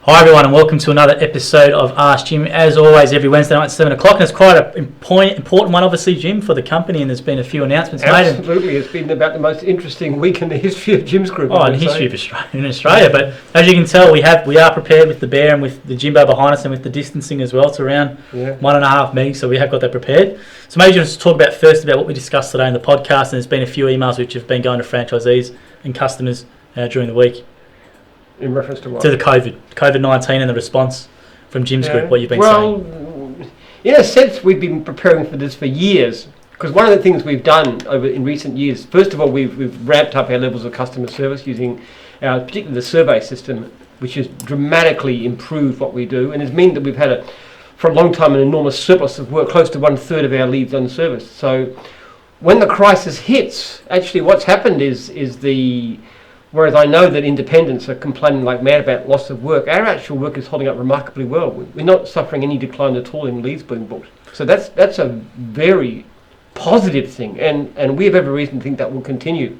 Hi everyone and welcome to another episode of Ask Jim. As always, every Wednesday night at 7 o'clock, and it's quite an important one obviously, Jim, for the company, and there's been a few announcements made. Absolutely, it's been about the most interesting week in the history of Jim's group. In the history of Australia, but as you can tell, we are prepared with the bear and with the Jimbo behind us and with the distancing as well. It's around 1.5 meters, so we have got that prepared. So maybe just talk about what we discussed today in the podcast, and there's been a few emails which have been going to franchisees and customers during the week. In reference to what? To the COVID-19 and the response from Jim's group, what you've been saying. In a sense, we've been preparing for this for years, because one of the things we've done in recent years, first of all, we've ramped up our levels of customer service using particularly the survey system, which has dramatically improved what we do, and has meant that we've had, for a long time, an enormous surplus of work, close to 1/3 of our leads unserviced. So when the crisis hits, actually what's happened is whereas I know that independents are complaining like mad about loss of work, our actual work is holding up remarkably well. We're not suffering any decline at all in leads being booked. So that's a very positive thing, and we have every reason to think that will continue.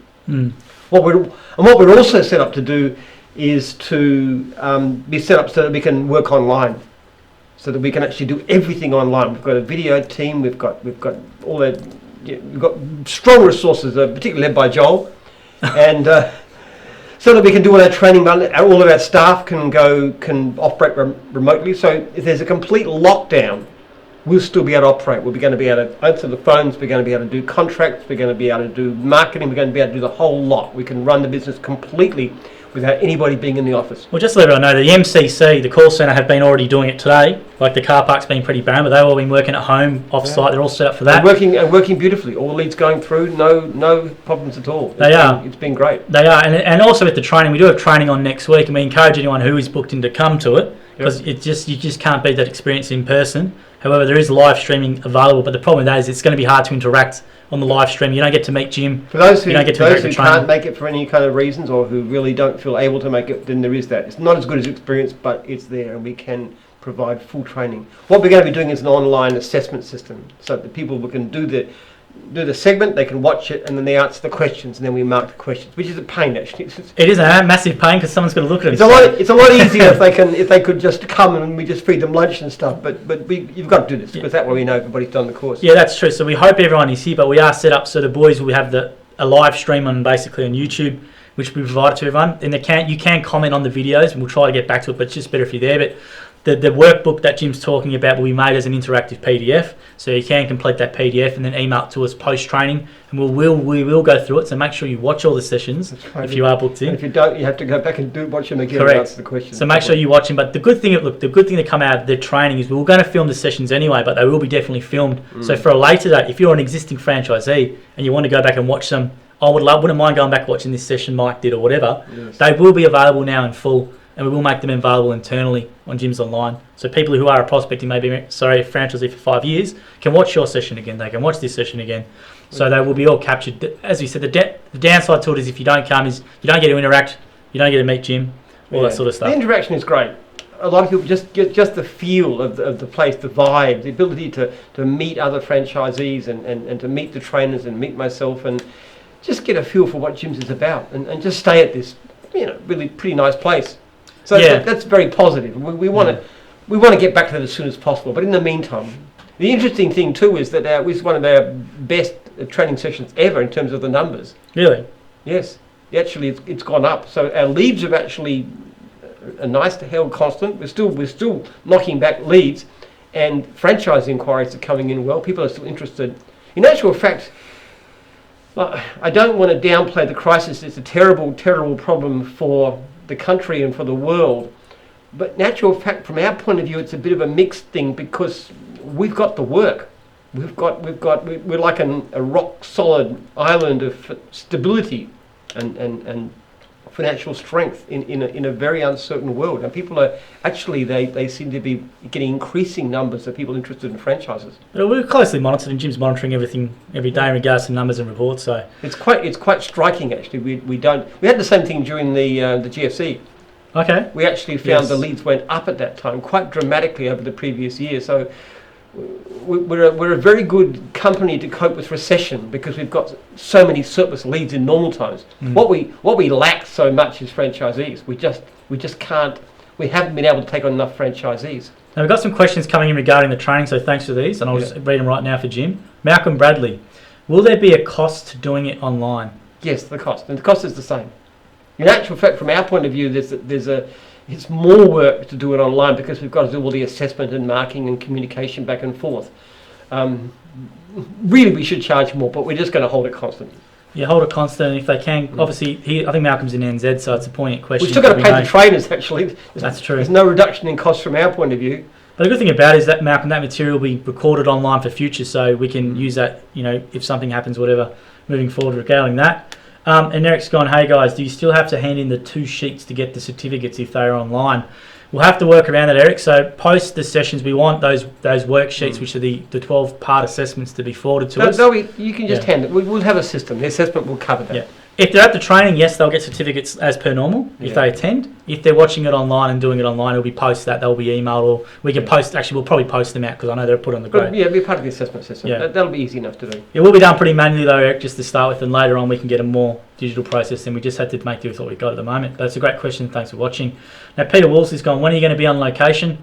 What we're also set up to do is to be set up so that we can work online, so that we can actually do everything online. We've got a video team. We've got all that. We've got strong resources, particularly led by Joel, and. So that we can do all our training, all of our staff can operate remotely. So if there's a complete lockdown, we'll still be able to operate. We're going to be able to answer the phones, we're going to be able to do contracts, we're going to be able to do marketing, we're going to be able to do the whole lot. We can run the business completely without anybody being in the office. Well, just to let everyone know, the MCC, the call centre, have been already doing it today. Like the car park's been pretty barren, but they've all been working at home, off-site. They're all set up for that. And working beautifully. All the leads going through, no problems at all. It's been great. They are, and also with the training, we do have training on next week, and we encourage anyone who is booked in to come to it, because you just can't beat that experience in person. However, there is live streaming available, but the problem with that is it's going to be hard to interact on the live stream. You don't get to meet Jim. For those who can't make it for any kind of reasons, or who really don't feel able to make it, then there is that. It's not as good as experience, but it's there, and we can provide full training. What we're going to be doing is an online assessment system, so that the people who can do the segment, they can watch it, and then they answer the questions, and then we mark the questions, which is a pain actually. It is a massive pain because someone's got to look at it. It's a lot easier if they could just come and we just feed them lunch and stuff. But you've got to do this, because that way we know everybody's done the course. Yeah, that's true. So we hope everyone is here, but we are set up so the boys will have a live stream on YouTube, which we provided to everyone. And you can comment on the videos, and we'll try to get back to it, but it's just better if you're there. But the workbook that Jim's talking about will be made as an interactive PDF, so you can complete that PDF and then email it to us post-training, and we will go through it, so make sure you watch all the sessions if you are booked in. And if you don't, you have to go back and watch them again. Correct. And answer the questions. So make sure you watch them, but the good thing to come out of the training is we're going to film the sessions anyway, but they will be definitely filmed. So for a later date, if you're an existing franchisee and you want to go back and watch them, wouldn't mind going back watching this session Mike did or whatever. Yes. They will be available now in full, and we will make them available internally on Gyms Online. So people who are prospecting, franchisee for 5 years, can watch your session again. They can watch this session again. So they will be all captured. As we said, the downside to it is if you don't come, is you don't get to interact, you don't get to meet Jim, all that sort of stuff. The interaction is great. A lot of people just get the feel of the place, the vibe, the ability to meet other franchisees and to meet the trainers and meet myself and just get a feel for what Gyms is about and just stay at this really pretty nice place. So that's very positive. We want to get back to that as soon as possible. But in the meantime, the interesting thing too is that it was one of our best training sessions ever in terms of the numbers. Really? Yes. Actually, it's gone up. So our leads have actually nice to held constant. We're still knocking back leads, and franchise inquiries are coming in well. People are still interested. In actual fact, I don't want to downplay the crisis. It's a terrible, terrible problem for the country and for the world, but in actual fact, from our point of view, it's a bit of a mixed thing, because we've got the work. We're like a rock solid island of stability and financial strength in a very uncertain world, and people are actually they seem to be getting increasing numbers of people interested in franchises. But we're closely monitored, and Jim's monitoring everything every day in regards to numbers and reports. So it's quite striking actually. We had the same thing during the GFC. Okay. We actually found the leads went up at that time quite dramatically over the previous year. So we're a very good company to cope with recession, because we've got so many surplus leads in normal times. What we lack so much is franchisees. We just can't we haven't been able to take on enough franchisees. Now we've got some questions coming in regarding the training, so thanks for these, and I'll just read them right now for Jim. Malcolm Bradley, will there be a cost to doing it online? Yes, the cost, and the cost is the same. In actual fact, from our point of view, it's more work to do it online because we've got to do all the assessment and marking and communication back and forth. Really, we should charge more, but we're just going to hold it constant. Yeah, hold it constant, and if they can, obviously, I think Malcolm's in NZ, so it's a poignant question. We've still got to pay the trainers, actually. That's true. There's no reduction in cost from our point of view. But the good thing about it is that, Malcolm, that material will be recorded online for future, so we can use that, if something happens, whatever, moving forward regarding that. And Eric's gone, hey guys, do you still have to hand in the 2 sheets to get the certificates if they're online? We'll have to work around that, Eric. So post the sessions, we want those worksheets, which are the 12-part assessments, to be forwarded to us. You can just hand it. We'll have a system. The assessment will cover that. Yeah. If they're at the training, yes, they'll get certificates as per normal if they attend. If they're watching it online and doing it online, it'll be post that. They'll be emailed, or we can post. Actually, we'll probably post them out because I know they're put on the grade. Yeah, it'll be part of the assessment system. Yeah. That'll be easy enough to do. It will be done pretty manually though, Eric, just to start with, and later on we can get a more digital process, and we just had to make do with what we've got at the moment. But it's a great question. Thanks for watching. Now, Peter Woolsey's gone, when are you going to be on location?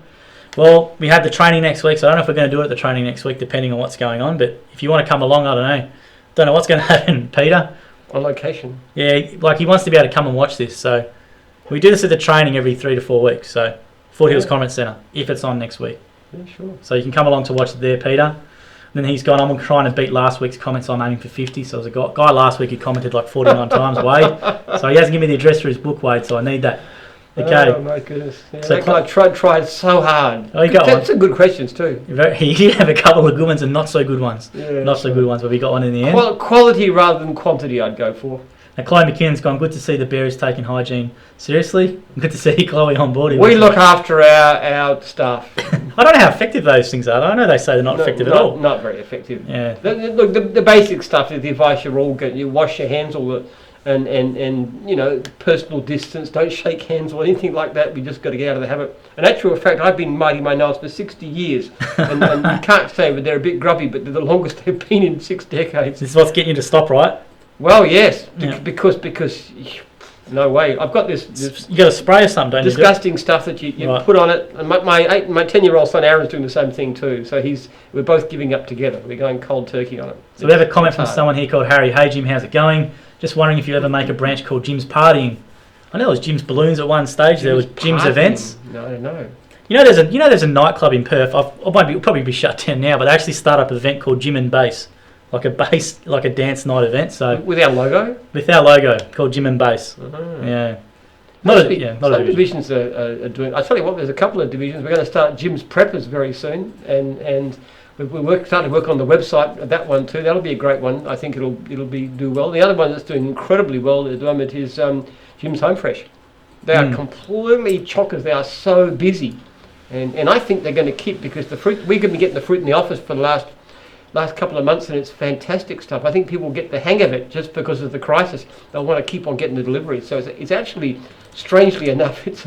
Well, we have the training next week, so I don't know if we're going to do it at the training next week, depending on what's going on. But if you want to come along, I don't know. Don't know what's going to happen, Peter. On location. Yeah, like he wants to be able to come and watch this. So we do this at the training every 3 to 4 weeks. So Foothills Conference Centre, if it's on next week. Yeah, sure. So you can come along to watch it there, Peter. And then he's gone, I'm trying to beat last week's comments. I'm aiming for 50. So there's a guy last week who commented like 49 times, Wade. So he hasn't given me the address for his book, Wade, so I need that. Okay. Oh my goodness. Yeah, So that guy tried so hard. Oh, you got That's some good questions too. He did have a couple of good ones and not so good ones. Yeah, Not so good ones, but we got one in the end. Quality rather than quantity, I'd go for. Now, Chloe McKinnon's gone, good to see the Bears taking hygiene seriously. Good to see Chloe on board. We look after our staff. I don't know how effective those things are. I know they say they're not effective at all. Not very effective. Yeah. Look, the basic stuff is the advice you're all getting. You wash your hands and personal distance. Don't shake hands or anything like that. We just got to get out of the habit. And actual fact, I've been mighty my nails for 60 years, and you can't say that they're a bit grubby, but they're the longest they've been in 6 decades. This is what's getting you to stop, right? Well, yes, Yeah. because no way. I've got this You got to spray or something, don't you? disgusting stuff that you Right. put on it. And my 10-year-old son Aaron's doing the same thing too. So we're both giving up together. We're going cold turkey on it. So we have a comment from hard. someone here called Harry. Hey Jim, how's it going? Just wondering if you ever make a branch called Jim's Partying. I know there was Jim's Balloons at one stage. There was Jim's Partying. Events. No, I don't know. There's a nightclub in Perth. It'll probably be shut down now, but they actually start up an event called Jim and Bass, like a dance night event. So With our logo? with our logo called Jim and Bass. Yeah. Not a Some division. divisions are doing. I tell you what, there's a couple of divisions. We're going to start Jim's Preppers very soon, and we're starting to work on the website of that one too. That'll be a great one. I think it'll do well. The other one that's doing incredibly well at the moment is Jim's Home Fresh. They are completely chockers. They are so busy, and I think they're going to keep, because the fruit, we're going to be getting the fruit in the office for the last couple of months, and it's fantastic stuff. I think people get the hang of it just because of the crisis. They'll want to keep on getting the delivery. So it's actually, strangely enough, it's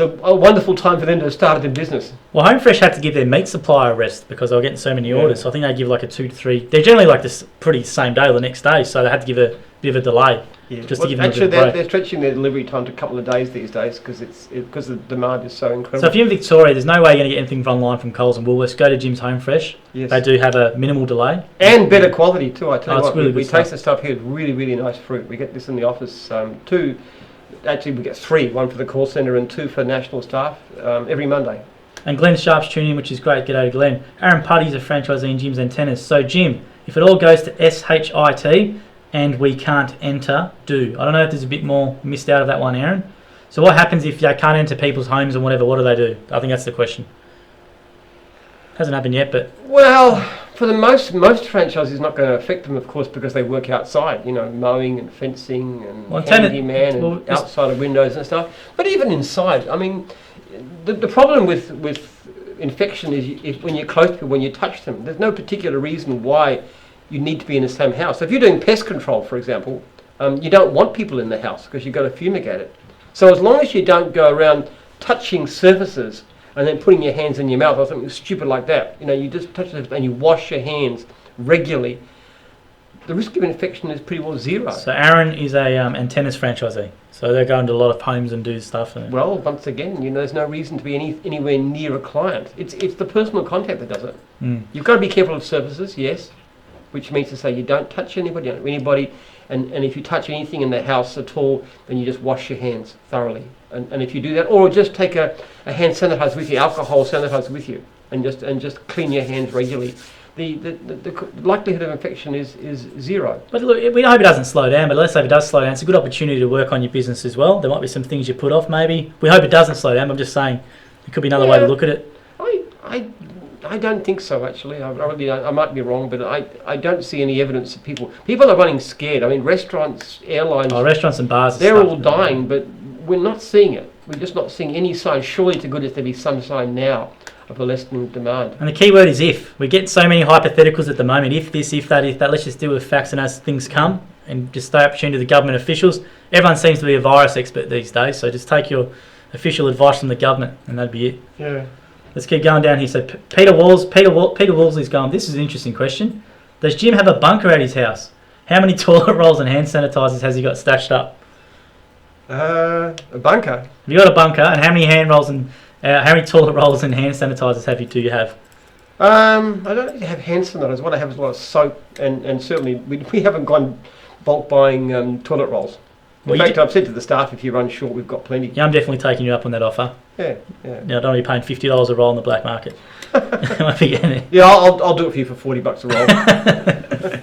a wonderful time for them to have started in business. Well, Home Fresh had to give their meat supplier a rest because they were getting so many orders. So I think they give like a 2 to 3. They're generally like this pretty same day or the next day, so they had to give a bit of a delay just to give them a bit of a break. They're stretching their delivery time to a couple of days these days because the demand is so incredible. So if you're in Victoria, there's no way you're going to get anything online from Coles and Woolworths. Go to Jim's Home Fresh. Yes. They do have a minimal delay. And better quality too, I tell you it's what. really We good stuff. taste the stuff here. It's really, really nice fruit. We get this in the office. Actually, we get 3, 1 for the call centre and 2 for national staff every Monday. And Glenn Sharp's tuning in, which is great. G'day to Glenn. Aaron Putty's a franchisee in Jim's Antennas. So Jim, if it all goes to SHIT and we can't enter, I don't know if there's a bit more missed out of that one, Aaron. So what happens if they can't enter people's homes and whatever? What do they do? I think that's the question. Hasn't happened yet, but... Well, for the most franchises, not going to affect them, of course, because they work outside, mowing and fencing and handyman and outside of windows and stuff. But even inside, I mean, the problem with infection is when you're close to people, when you touch them, there's no particular reason why you need to be in the same house. So if you're doing pest control, for example, you don't want people in the house because you've got to fumigate it. So as long as you don't go around touching surfaces and then putting your hands in your mouth or something stupid like that, you just touch it and you wash your hands regularly, the risk of infection is pretty well zero. So Aaron is a antennas franchisee. So they go into a lot of homes and do stuff. Well, once again, there's no reason to be anywhere near a client. It's the personal contact that does it. You've got to be careful of surfaces, yes, which means to say you don't touch anybody, and if you touch anything in the house at all, then you just wash your hands thoroughly. And if you do that, or just take a hand sanitizer with you, alcohol sanitizer with you, and just clean your hands regularly. The likelihood of infection is zero. But look, we hope it doesn't slow down, but let's say if it does slow down, it's a good opportunity to work on your business as well. There might be some things you put off maybe. We hope it doesn't slow down, but I'm just saying it could be another way to look at it. I don't think so, actually. I really don't. I might be wrong, but I don't see any evidence of people are running scared. I mean, restaurants, airlines... restaurants and bars... They're all dying, but we're not seeing it. We're just not seeing any sign. Surely to goodness there be some sign now of a lessening demand. And the key word is if. We get so many hypotheticals at the moment. If this, if that, if that. Let's just deal with facts and as things come and just stay up tuned to the government officials. Everyone seems to be a virus expert these days, so just take your official advice from the government and that'd be it. Yeah. Let's keep going down here. So Peter Wolseley's going, this is an interesting question. Does Jim have a bunker at his house? How many toilet rolls and hand sanitizers has he got stashed up? A bunker. Have you got a bunker? And how many how many toilet rolls and hand sanitizers do you have? I don't actually have hand sanitizers. What I have is a lot of soap, and certainly we haven't gone bulk buying toilet rolls. In fact, I've said to the staff, if you run short, we've got plenty. Yeah, I'm definitely taking you up on that offer. Yeah. I don't want to be paying $50 a roll in the black market. Yeah, I'll do it for you for $40 a roll.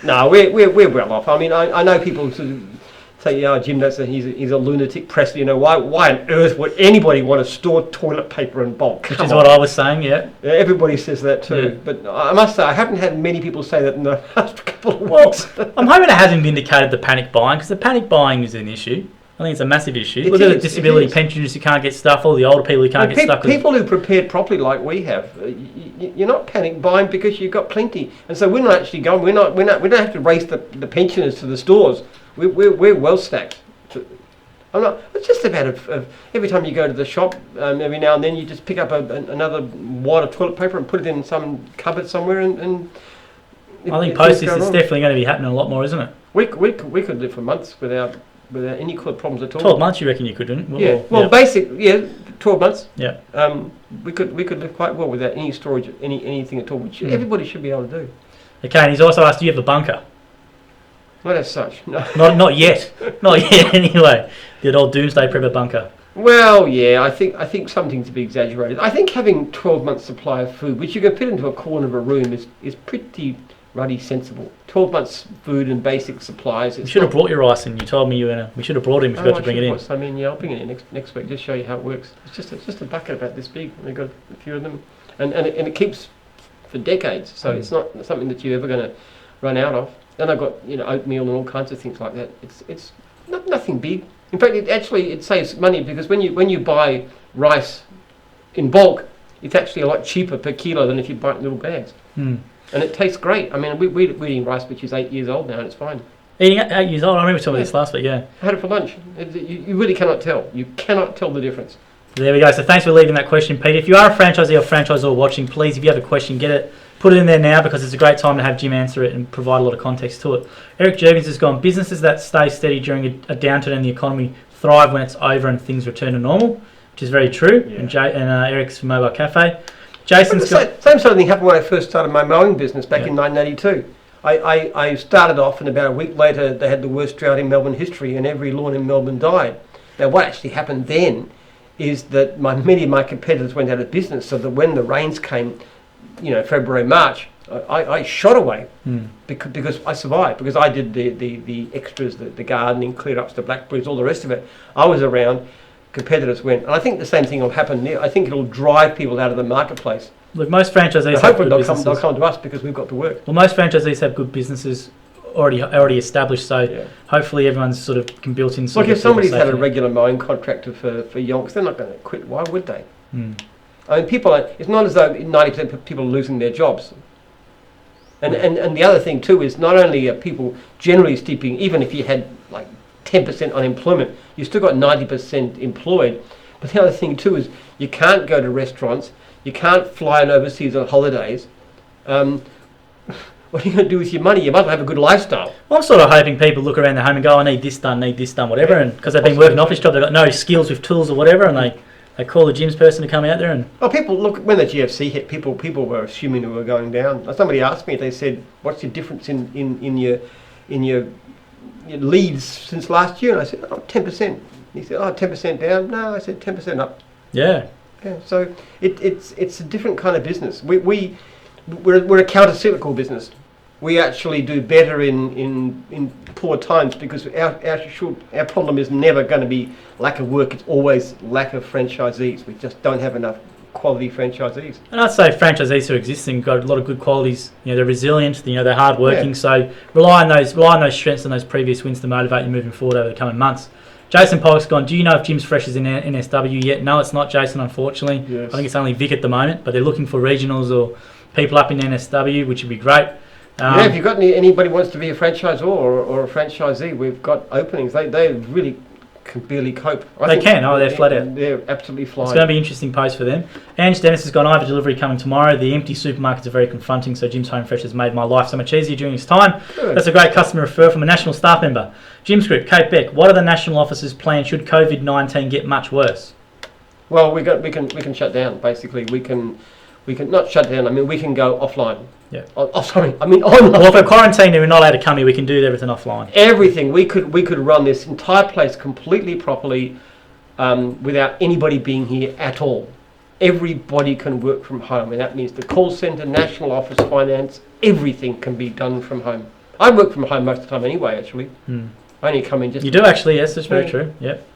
No, we're well off. I mean, I know people sort of say, yeah, Jim, he's a lunatic press. Why on earth would anybody want to store toilet paper in bulk? Which is what I was saying, yeah. Everybody says that too. Yeah. But I must say, I haven't had many people say that in the last couple of weeks. I'm hoping it hasn't vindicated the panic buying, because the panic buying is an issue. I think it's a massive issue. Look at the disability pensioners who can't get stuff, all the older people who can't get stuff. People who prepared properly like we have, you're not panic buying because you've got plenty. And so we're not actually going, we don't have to race the pensioners to the stores. We're well stacked. It's just about every time you go to the shop, every now and then you just pick up another wad of toilet paper and put it in some cupboard somewhere, and I think post this, it's definitely going to be happening a lot more, isn't it? We could live for months without any problems at all. 12 months, you reckon you could, didn't you? Well, 12 months. Yeah. We could live quite well without any storage, anything at all, which everybody should be able to do. Okay, and he's also asked, do you have a bunker? Not as such, no. Not yet. Not yet, anyway. The old doomsday prepper bunker. Well, yeah, I think something to be exaggerated. I think having 12 months supply of food, which you can fit into a corner of a room, is pretty ruddy sensible. 12 months food and basic supplies. We should have brought your rice in. You told me we should have brought him if you got to bring it in. I mean, yeah, I'll bring it in next week. Just show you how it works. It's just a bucket about this big. We've got a few of them, and it keeps for decades. So it's not something that you're ever going to run out of. Then I've got oatmeal and all kinds of things like that. It's nothing big. In fact, it saves money, because when you buy rice in bulk, it's actually a lot cheaper per kilo than if you buy it in little bags. And it tastes great. I mean, we're eating rice which is 8 years old now, and it's fine. Eating 8 years old? I remember talking about this last week, yeah. I had it for lunch. You really cannot tell. You cannot tell the difference. There we go. So thanks for leaving that question, Pete. If you are a franchisee or franchisor watching, please, if you have a question, put it in there now, because it's a great time to have Jim answer it and provide a lot of context to it. Eric Jurgens has gone, businesses that stay steady during a downturn in the economy thrive when it's over and things return to normal, which is very true. Yeah. And Eric's from Mobile Cafe. Jason's same sort of thing happened when I first started my mowing business back in 1982. I started off, and about a week later they had the worst drought in Melbourne history, and every lawn in Melbourne died. Now what actually happened then is that many of my competitors went out of business, so that when the rains came, February, March, I shot away because I survived, because I did the extras, the gardening, clear ups, the blackberries, all the rest of it. I was around, competitors went, and I think the same thing will happen now. I think it'll drive people out of the marketplace. Look, most franchisees hopefully they'll come to us because we've got the work. Well, most franchisees have good businesses already established, so hopefully everyone's sort of built in. Look, if somebody's had a regular mowing contractor for yonks, they're not going to quit. Why would they? I mean, it's not as though 90% of people are losing their jobs. And the other thing too is, not only are people generally steeping, even if you had like 10% unemployment, you still got 90% employed. But the other thing too is, you can't go to restaurants, you can't fly in overseas on holidays. what are you going to do with your money? You might as well have a good lifestyle. Well, I'm sort of hoping people look around the home and go, I need this done, whatever, and because they've been working office job, they've got no skills with tools or whatever, and they call the gyms person to come out there and... Well, people, look, when the GFC hit, people were assuming we were going down. Somebody asked me, they said, what's your difference in your leads since last year? And I said, 10%. He said, 10% down? No, I said 10% up. Yeah. Yeah, so it's a different kind of business. We're a counter-cyclical business. We actually do better in poor times because our problem is never going to be lack of work. It's always lack of franchisees. We just don't have enough quality franchisees. And I'd say franchisees who are existing got a lot of good qualities. They're resilient. They're hardworking. Yeah. So rely on those strengths and those previous wins to motivate you moving forward over the coming months. Jason Pollock's gone, do you know if Jim's Fresh is in NSW yet? No, it's not, Jason, unfortunately. Yes. I think it's only Vic at the moment, but they're looking for regionals or people up in NSW, which would be great. If you've got anybody wants to be a franchisor or a franchisee, we've got openings. They really can barely cope. They're flat out. They're absolutely flying. It's going to be an interesting post for them. Ange Dennis has gone, I have a delivery coming tomorrow. The empty supermarkets are very confronting, so Jim's Home Fresh has made my life so much easier during this time. Good. That's a great customer referral from a national staff member. Jim's Group, Kate Beck, what are the national officers' plans should COVID-19 get much worse? Well, we can shut down, basically. We can not shut down, we can go offline. Yeah. Online. Well, if we're quarantined and we're not allowed to come here, we can do everything offline. Everything. We could run this entire place completely properly without anybody being here at all. Everybody can work from home, and that means the call centre, national office, finance, everything can be done from home. I work from home most of the time anyway, actually. I only come in just... You do actually, yes, that's very true. Yep.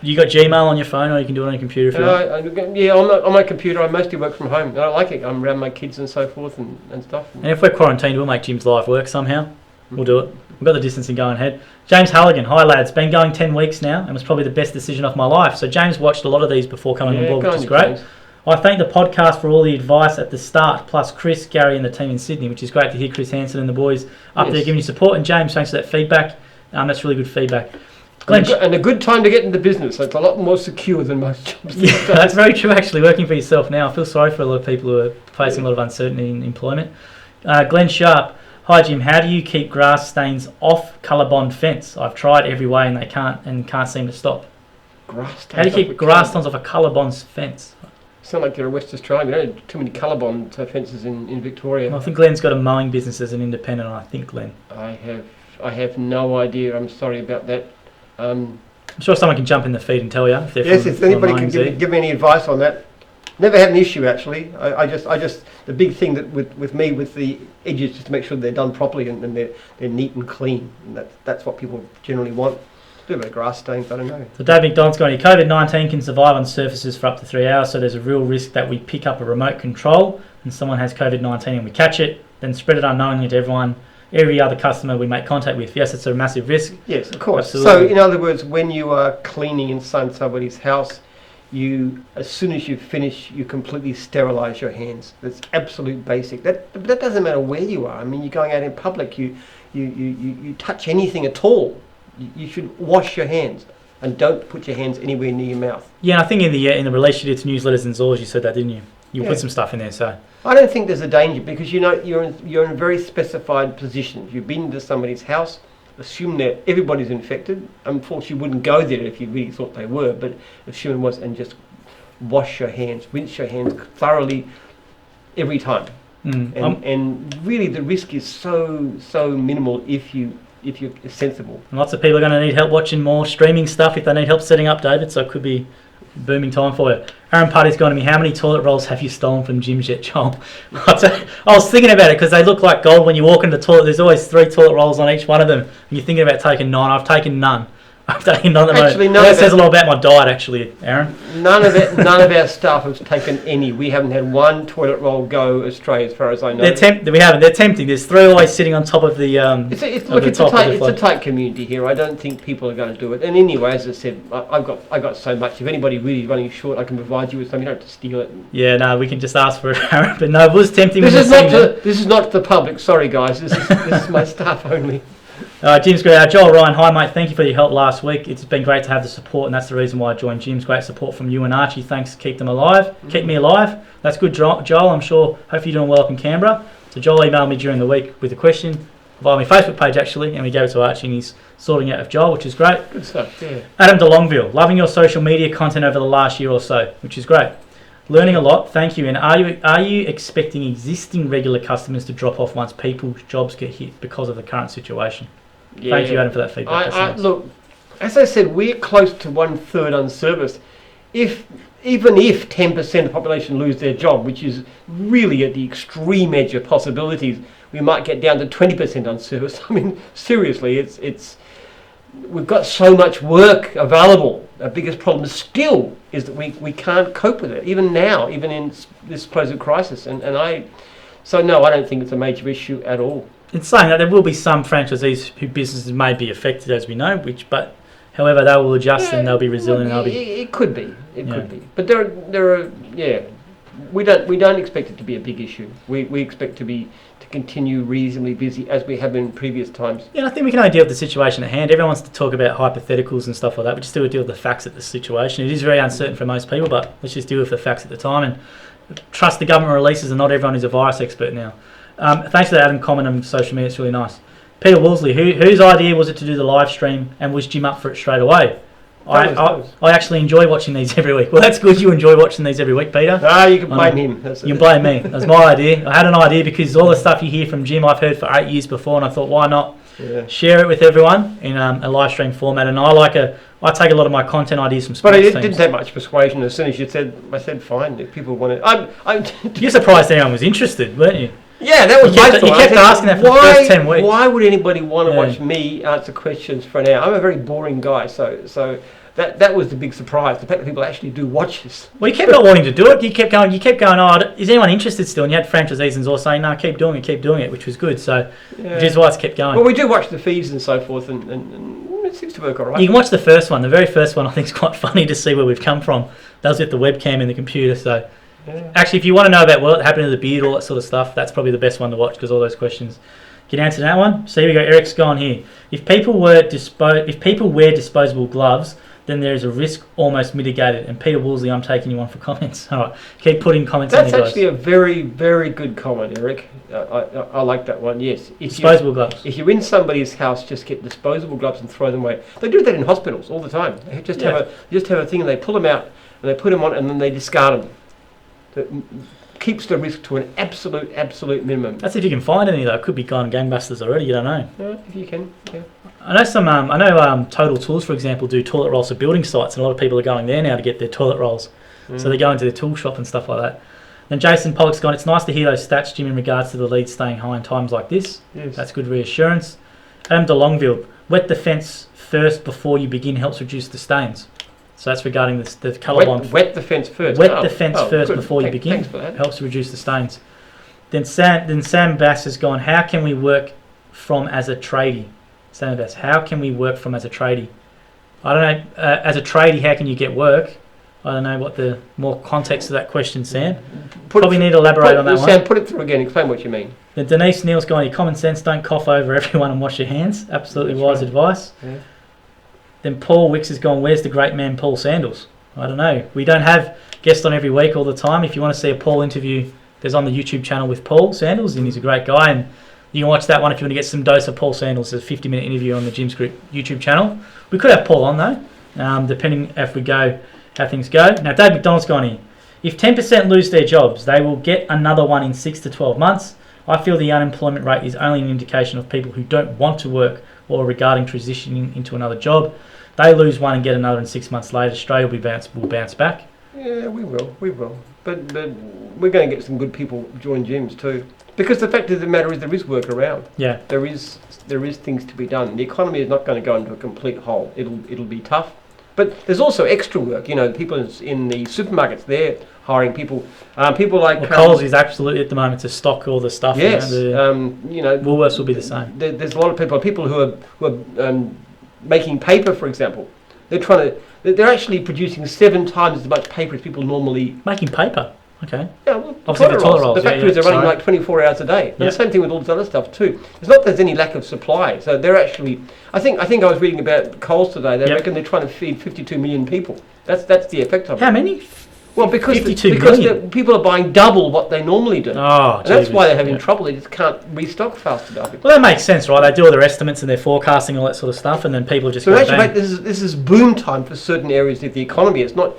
You got Gmail on your phone, or you can do it on your computer if you want? On my computer. I mostly work from home. And I like it. I'm around my kids and so forth and stuff. And if we're quarantined, we'll make Jim's life work somehow. We'll do it. We've got the distancing going ahead. James Halligan, hi lads. Been going 10 weeks now and was probably the best decision of my life. So James watched a lot of these before coming on board, which is great. James. I thank the podcast for all the advice at the start, plus Chris, Gary and the team in Sydney, which is great to hear Chris Hansen and the boys up there giving you support. And James, thanks for that feedback. That's really good feedback. And a good time to get into business. So it's a lot more secure than most jobs. Yeah, that's very true, actually, working for yourself now. I feel sorry for a lot of people who are facing a lot of uncertainty in employment. Glenn Sharp, hi Jim, how do you keep grass stains off Colorbond fence? I've tried every way and they can't seem to stop. Grass stains? How do you keep grass stains off a Colorbond's fence? Sound like you're a West Australian. We don't have too many Colorbond fences in Victoria. Well, I think Glenn's got a mowing business as an independent, I think, Glenn. I have no idea. I'm sorry about that. I'm sure someone can jump in the feed and tell you. If anybody can give me any advice on that. Never had an issue actually. I just the big thing that with me with the edges just to make sure they're done properly and they're neat and clean. And that's what people generally want. Do a bit of grass stains, I don't know. So Dave McDonald's going here. COVID-19 can survive on surfaces for up to 3 hours, so there's a real risk that we pick up a remote control and someone has COVID-19 and we catch it, then spread it unknowingly to every other customer we make contact with. Yes, it's a massive risk. Yes, of course. Absolutely. So in other words, when you are cleaning inside somebody's house, as soon as you finish, you completely sterilise your hands. That's absolute basic. That doesn't matter where you are. You're going out in public, you touch anything at all. You should wash your hands and don't put your hands anywhere near your mouth. Yeah, and I think in the release you did to newsletters and Zors, you said that, didn't you? You put some stuff in there, so... I don't think there's a danger because you're in very specified positions. You've been to somebody's house, assume that everybody's infected. Unfortunately, you wouldn't go there if you really thought they were, but assume it was, and just wash your hands, rinse your hands thoroughly every time. And really, the risk is so minimal if you're sensible. And lots of people are going to need help watching more streaming stuff if they need help setting up, David. So it could be booming time for you. Aaron Putty's gone to me, how many toilet rolls have you stolen from gyms yet, Joel? I was thinking about it because they look like gold when you walk into the toilet. There's always 3 toilet rolls on each one of them. And you're thinking about taking 9. I've taken none. Actually, that says a lot about my diet, actually, Aaron. None of our staff has taken any. We haven't had one toilet roll go astray, as far as I know. We haven't. They're tempting. There's 3 always sitting on top of the. It's a tight community here. I don't think people are going to do it. And anyway, as I said, I've got so much. If anybody really is running short, I can provide you with something. You don't have to steal it. Yeah, no, we can just ask for it, Aaron. But no, it was tempting. This is not the public. Sorry, guys. This is my staff only. Jim's great. Joel Ryan, hi mate, thank you for your help last week. It's been great to have the support, and that's the reason why I joined Jim's. Great support from you and Archie. Thanks, keep them alive. Keep me alive. That's good, Joel. I'm sure, hopefully you're doing well up in Canberra. So Joel emailed me during the week with a question via my Facebook page actually, and we gave it to Archie, and he's sorting out of Joel, which is great. Good stuff, yeah. Adam de Longville, loving your social media content over the last year or so, which is great. Learning a lot, thank you. And are you expecting existing regular customers to drop off once people's jobs get hit because of the current situation? Yeah. Thank you, Adam, for that feedback. Nice. Look, as I said, we're close to 1/3 unserviced. Even if 10% of the population lose their job, which is really at the extreme edge of possibilities, we might get down to 20% unserviced. I mean, seriously, we've got so much work available. Our biggest problem still is that we can't cope with it, even now, even in this supposed crisis. So no, I don't think it's a major issue at all. It's saying that there will be some franchisees whose businesses may be affected, as we know, but however they will adjust and they'll be resilient. It could be, could be. But there are we don't expect it to be a big issue. We expect to continue reasonably busy as we have been in previous times. Yeah, I think we can only deal with the situation at hand. Everyone wants to talk about hypotheticals and stuff like that. We just deal with the facts of the situation. It is very uncertain for most people, but let's just deal with the facts at the time and trust the government releases, and not everyone is a virus expert now. Thanks for that, Adam, comment on social media. It's really nice. Peter Wolseley, whose idea was it to do the live stream, and was Jim up for it straight away? I actually enjoy watching these every week. Well, that's good. You enjoy watching these every week, Peter. No, you can blame him. You can blame me. That's my idea. I had an idea because all the stuff you hear from Jim I've heard for 8 years before, and I thought, why not share it with everyone in a live stream format? And I take a lot of my content ideas from sports teams. But it didn't take much persuasion. As soon as you said, I said, fine, if people want it. You're surprised anyone was interested, weren't you? Yeah, that was my thought. You kept asking that for the first 10 weeks. Why would anybody want to watch me answer questions for an hour? I'm a very boring guy, so that was the big surprise. The fact that people actually do watch this. Well, you kept not wanting to do it. You kept going. Oh, is anyone interested still? And you had franchisees all saying, no, keep doing it, which was good. So, which is why it's kept going. Well, we do watch the feeds and so forth, and it seems to work all right. You can watch the first one. The very first one, I think, is quite funny to see where we've come from. That was with the webcam in the computer, so... Yeah. Actually, if you want to know about what happened to the beard, all that sort of stuff, that's probably the best one to watch because all those questions get answered in that one. So here we go. Eric's gone here. If people wear disposable gloves, then there is a risk almost mitigated. And Peter Wolseley, I'm taking you on for comments. All right, keep putting comments. That's actually a very, very good comment, Eric. I like that one. Yes, disposable gloves. If you're in somebody's house, just get disposable gloves and throw them away. They do that in hospitals all the time. They just have a thing, and they pull them out and they put them on, and then they discard them. That keeps the risk to an absolute minimum. That's if you can find any though. It could be gone gangbusters already. You don't know. Yeah, if you can. Yeah. I know Total Tools, for example, do toilet rolls for building sites, and a lot of people are going there now to get their toilet rolls. So they go into their tool shop and stuff like that. Then Jason Pollock's gone. It's nice to hear those stats, Jim, in regards to the leads staying high in times like this. Yes. That's good reassurance. Adam de Longville, wet the fence first before you begin helps reduce the stains. So that's regarding the colour bond. Wet the fence first. Wet the fence first before you begin. Thanks for that. Helps reduce the stains. Then Sam Bass has gone, how can we work from as a tradie? Sam Bass, how can we work from as a tradie? I don't know. As a tradie, how can you get work? I don't know what the more context of that question, Sam. Probably need to elaborate on that one. Sam, put it through again. Explain what you mean. Then Denise Neal's gone, your common sense, don't cough over everyone and wash your hands. Absolutely wise advice. Yeah. Then Paul Wicks has gone, where's the great man Paul Sandals? I don't know. We don't have guests on every week all the time. If you want to see a Paul interview, there's on the YouTube channel with Paul Sandals, and he's a great guy. And you can watch that one if you want to get some dose of Paul Sandals. There's a 50-minute interview on the Jim's Group YouTube channel. We could have Paul on, though, depending if we go how things go. Now, Dave McDonald's gone in. If 10% lose their jobs, they will get another one in 6 to 12 months. I feel the unemployment rate is only an indication of people who don't want to work or regarding transitioning into another job. They lose one and get another, and 6 months later, Australia will bounce back. Yeah, we will. But we're going to get some good people join gyms too. Because the fact of the matter is there is work around. Yeah. There is things to be done. The economy is not going to go into a complete hole. It'll be tough. But there's also extra work. You know, people in the supermarkets, they're hiring people. People like... Well, Coles is absolutely at the moment to stock all the stuff. Yes. Woolworths will be the same. There's a lot of people who are making paper, for example. They're actually producing 7 times as much paper as people normally... Making paper? Okay. Yeah, well, obviously the toilet rolls. The factories are running like 24 hours a day. And the same thing with all this other stuff too. It's not that there's any lack of supply. So they're actually... I think I was reading about Coles today. They reckon they're trying to feed 52 million people. That's the effect of it. How many? Well, because 52 because million. people are buying double what they normally do. Oh, And that's why they're having yeah. trouble. They just can't restock fast enough. Well, that makes sense, right? They do all their estimates and their forecasting and all that sort of stuff, and then people just So go actually, bang. mate, this is boom time for certain areas of the economy. It's not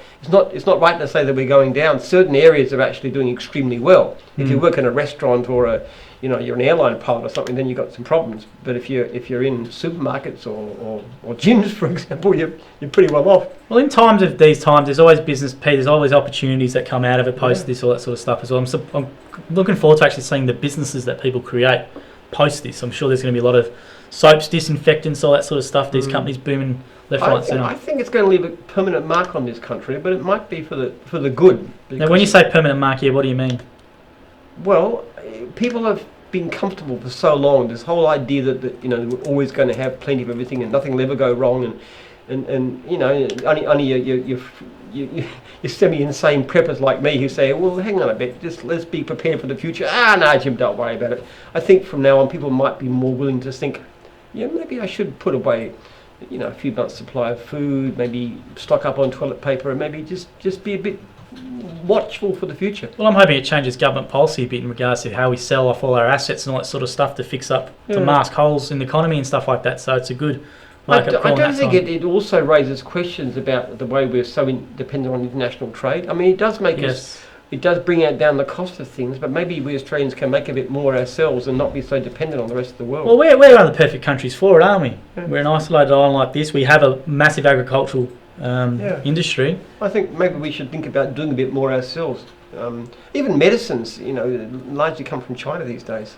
right to say that we're going down. Certain areas are actually doing extremely well. If you work in a restaurant or you're an airline pilot or something, then you've got some problems. But if you're in supermarkets or gyms, for example, you're pretty well off. Well, in times of these times, there's always business, Pete. There's always opportunities that come out of it post this, all that sort of stuff as well. I'm looking forward to actually seeing the businesses that people create post this. I'm sure there's going to be a lot of soaps, disinfectants, all that sort of stuff. These companies booming left, right, centre. I think it's going to leave a permanent mark on this country, but it might be for the good. Now, when you say permanent mark here, what do you mean? Well, people have been comfortable for so long. This whole idea that we're always going to have plenty of everything and nothing will ever go wrong, and only your semi-insane preppers like me who say, well, hang on a bit, just let's be prepared for the future. No, Jim, don't worry about it. I think from now on, people might be more willing to think, maybe I should put away, a few months' supply of food, maybe stock up on toilet paper, and maybe just be a bit watchful for the future. Well, I'm hoping it changes government policy a bit in regards to how we sell off all our assets and all that sort of stuff to fix up, to mask holes in the economy and stuff like that. So it's a good wake-up call. I don't think it also raises questions about the way we're so dependent on international trade. I mean, it does make us, it does bring down the cost of things, but maybe we Australians can make a bit more ourselves and not be so dependent on the rest of the world. Well, we're one of the perfect countries for it, aren't we? Yeah. We're an isolated island like this. We have a massive agricultural industry. I think maybe we should think about doing a bit more ourselves. Even medicines, largely come from China these days.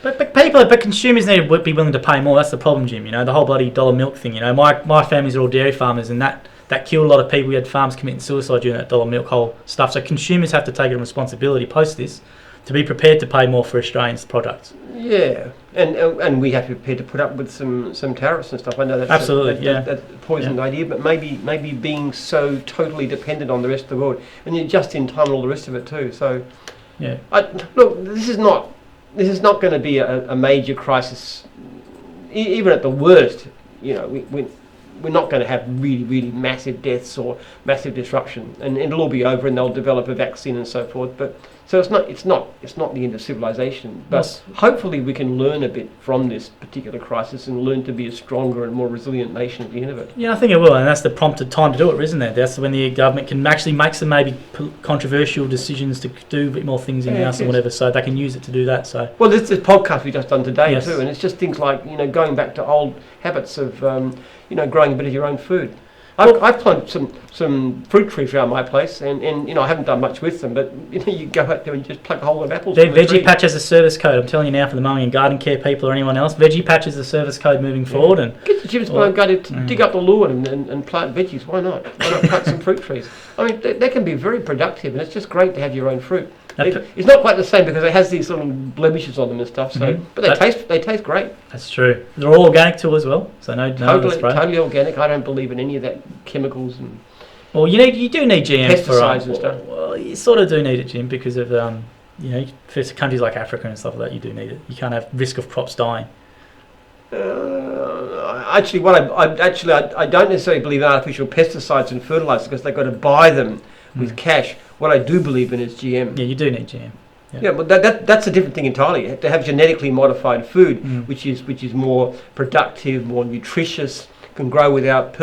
But consumers need to be willing to pay more. That's the problem, Jim. The whole bloody dollar milk thing. My families are all dairy farmers, and that killed a lot of people. We had farms committing suicide during that dollar milk whole stuff. So consumers have to take a responsibility post this to be prepared to pay more for Australian products. Yeah, and we have to be prepared to put up with some tariffs and stuff. I know that's absolutely that's a poisoned idea, but maybe being so totally dependent on the rest of the world, and you're just in time and all the rest of it too. So, yeah, look, this is not going to be a major crisis, even at the worst. We're not going to have really, really massive deaths or massive disruption, and it'll all be over, and they'll develop a vaccine and so forth. But so it's not the end of civilization. But hopefully we can learn a bit from this particular crisis and learn to be a stronger and more resilient nation at the end of it. Yeah, I think it will, and that's the prompted time to do it, isn't it? That's when the government can actually make some maybe controversial decisions to do a bit more things in the house and whatever, so they can use it to do that. So well, this is podcast we've just done today too, and it's just things like going back to old habits of growing a bit of your own food. I've planted some fruit trees around my place, and I haven't done much with them, but you go out there and just pluck a whole lot of apples. Veggie Patch has a service code. I'm telling you now, for the mowing and garden care people or anyone else, Veggie Patch is a service code moving forward. And get the Jim's go to dig up the lawn and plant veggies. Why not? Why not plant some fruit trees? I mean, they can be very productive, and it's just great to have your own fruit. It's not quite the same because it has these sort of blemishes on them and stuff. So, but they taste great. That's true. They're all organic too as well. So totally organic. I don't believe in any of that chemicals and. Well, you do need GMs pesticides and stuff. Well, you sort of do need it, Jim, because of for countries like Africa and stuff like that, you do need it. You can't have risk of crops dying. Actually, I don't necessarily believe in artificial pesticides and fertilizers because they've got to buy them with cash. What I do believe in is GM. Yeah, you do need GM. Yeah, but that's a different thing entirely. You have to have genetically modified food, which is more productive, more nutritious, can grow without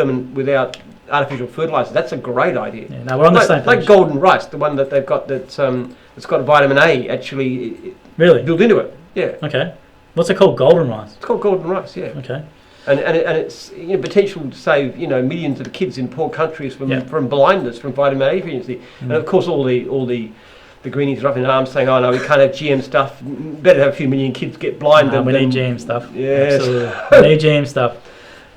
artificial fertilizer. That's a great idea. Yeah, no, we're on the same page. Like golden rice, the one that they've got that's got vitamin A actually really built into it. Yeah. Okay. What's it called? Golden rice. It's called golden rice. Yeah. Okay. And it's potential to save millions of kids in poor countries from blindness from vitamin A deficiency. And of course all the greenies are up in arms saying, oh no, we can't have GM stuff. Better have a few million kids get blind. We need GM stuff. Yes. Absolutely. We need GM stuff.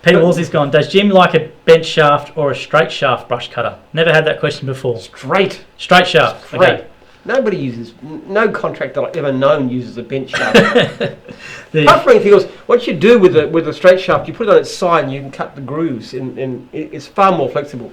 Peter Wolsey's gone, does Jim like a bent shaft or a straight shaft brush cutter? Never had that question before. Straight shaft. Straight. Okay. No contractor I've ever known uses a bent shaft. Apart from anything else, what you do with a straight shaft, you put it on its side and you can cut the grooves, and it's far more flexible.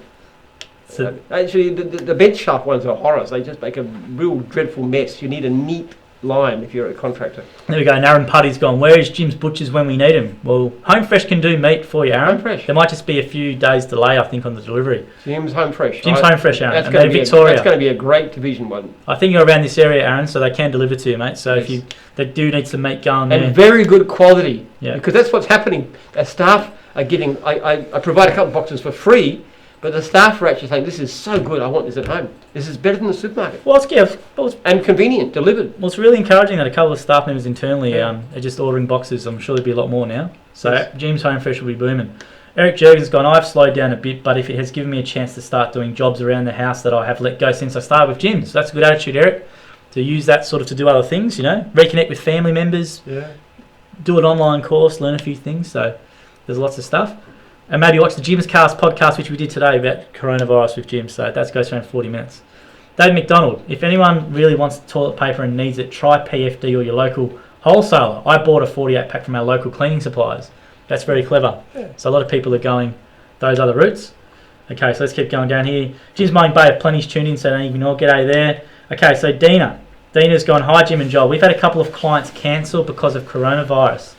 Actually, the bent shaft ones are horrors. They just make a real dreadful mess. You need a neat line if you're a contractor. There we go. And Aaron Putty's gone, where is Jim's Butchers when we need him? Well, Home Fresh can do meat for you, Aaron. Home Fresh. There might just be a few days delay, I think, on the delivery. Jim's Home Fresh. Jim's Home Fresh, Aaron. That's and going they're to Victoria. That's going to be a great division one. I think you're around this area, Aaron, so they can deliver to you, mate. So Yes. if they do need some meat going there. And very good quality. Yeah. Because that's what's happening. Our staff are getting, I provide a couple of boxes for free, but the staff are actually saying, this is so good, I want this at home. This is better than the supermarket. Well, it's And convenient, delivered. Well, it's really encouraging that a couple of staff members internally Yeah. are just ordering boxes. I'm sure there'll be a lot more now. So Yes. Jim's Home Fresh will be booming. Eric Jurgen's gone, I've slowed down a bit, but if it has given me a chance to start doing jobs around the house that I have let go since I started with Jim's. That's a good attitude, Eric, to use that sort of to do other things, reconnect with family members, Yeah. do an online course, learn a few things. So there's lots of stuff. And maybe watch the Jim's Cast podcast, which we did today about coronavirus with Jim. So that goes around 40 minutes. Dave McDonald, if anyone really wants toilet paper and needs it, try PFD or your local wholesaler. I bought a 48 pack from our local cleaning suppliers. That's very clever. Yeah. So a lot of people are going those other routes. Okay, so let's keep going down here. Jim's Mowing Bay of Plenty's tuned in, so don't ignore. G'day there. Okay, so Dina's gone, hi Jim and Joel. We've had a couple of clients cancel because of coronavirus.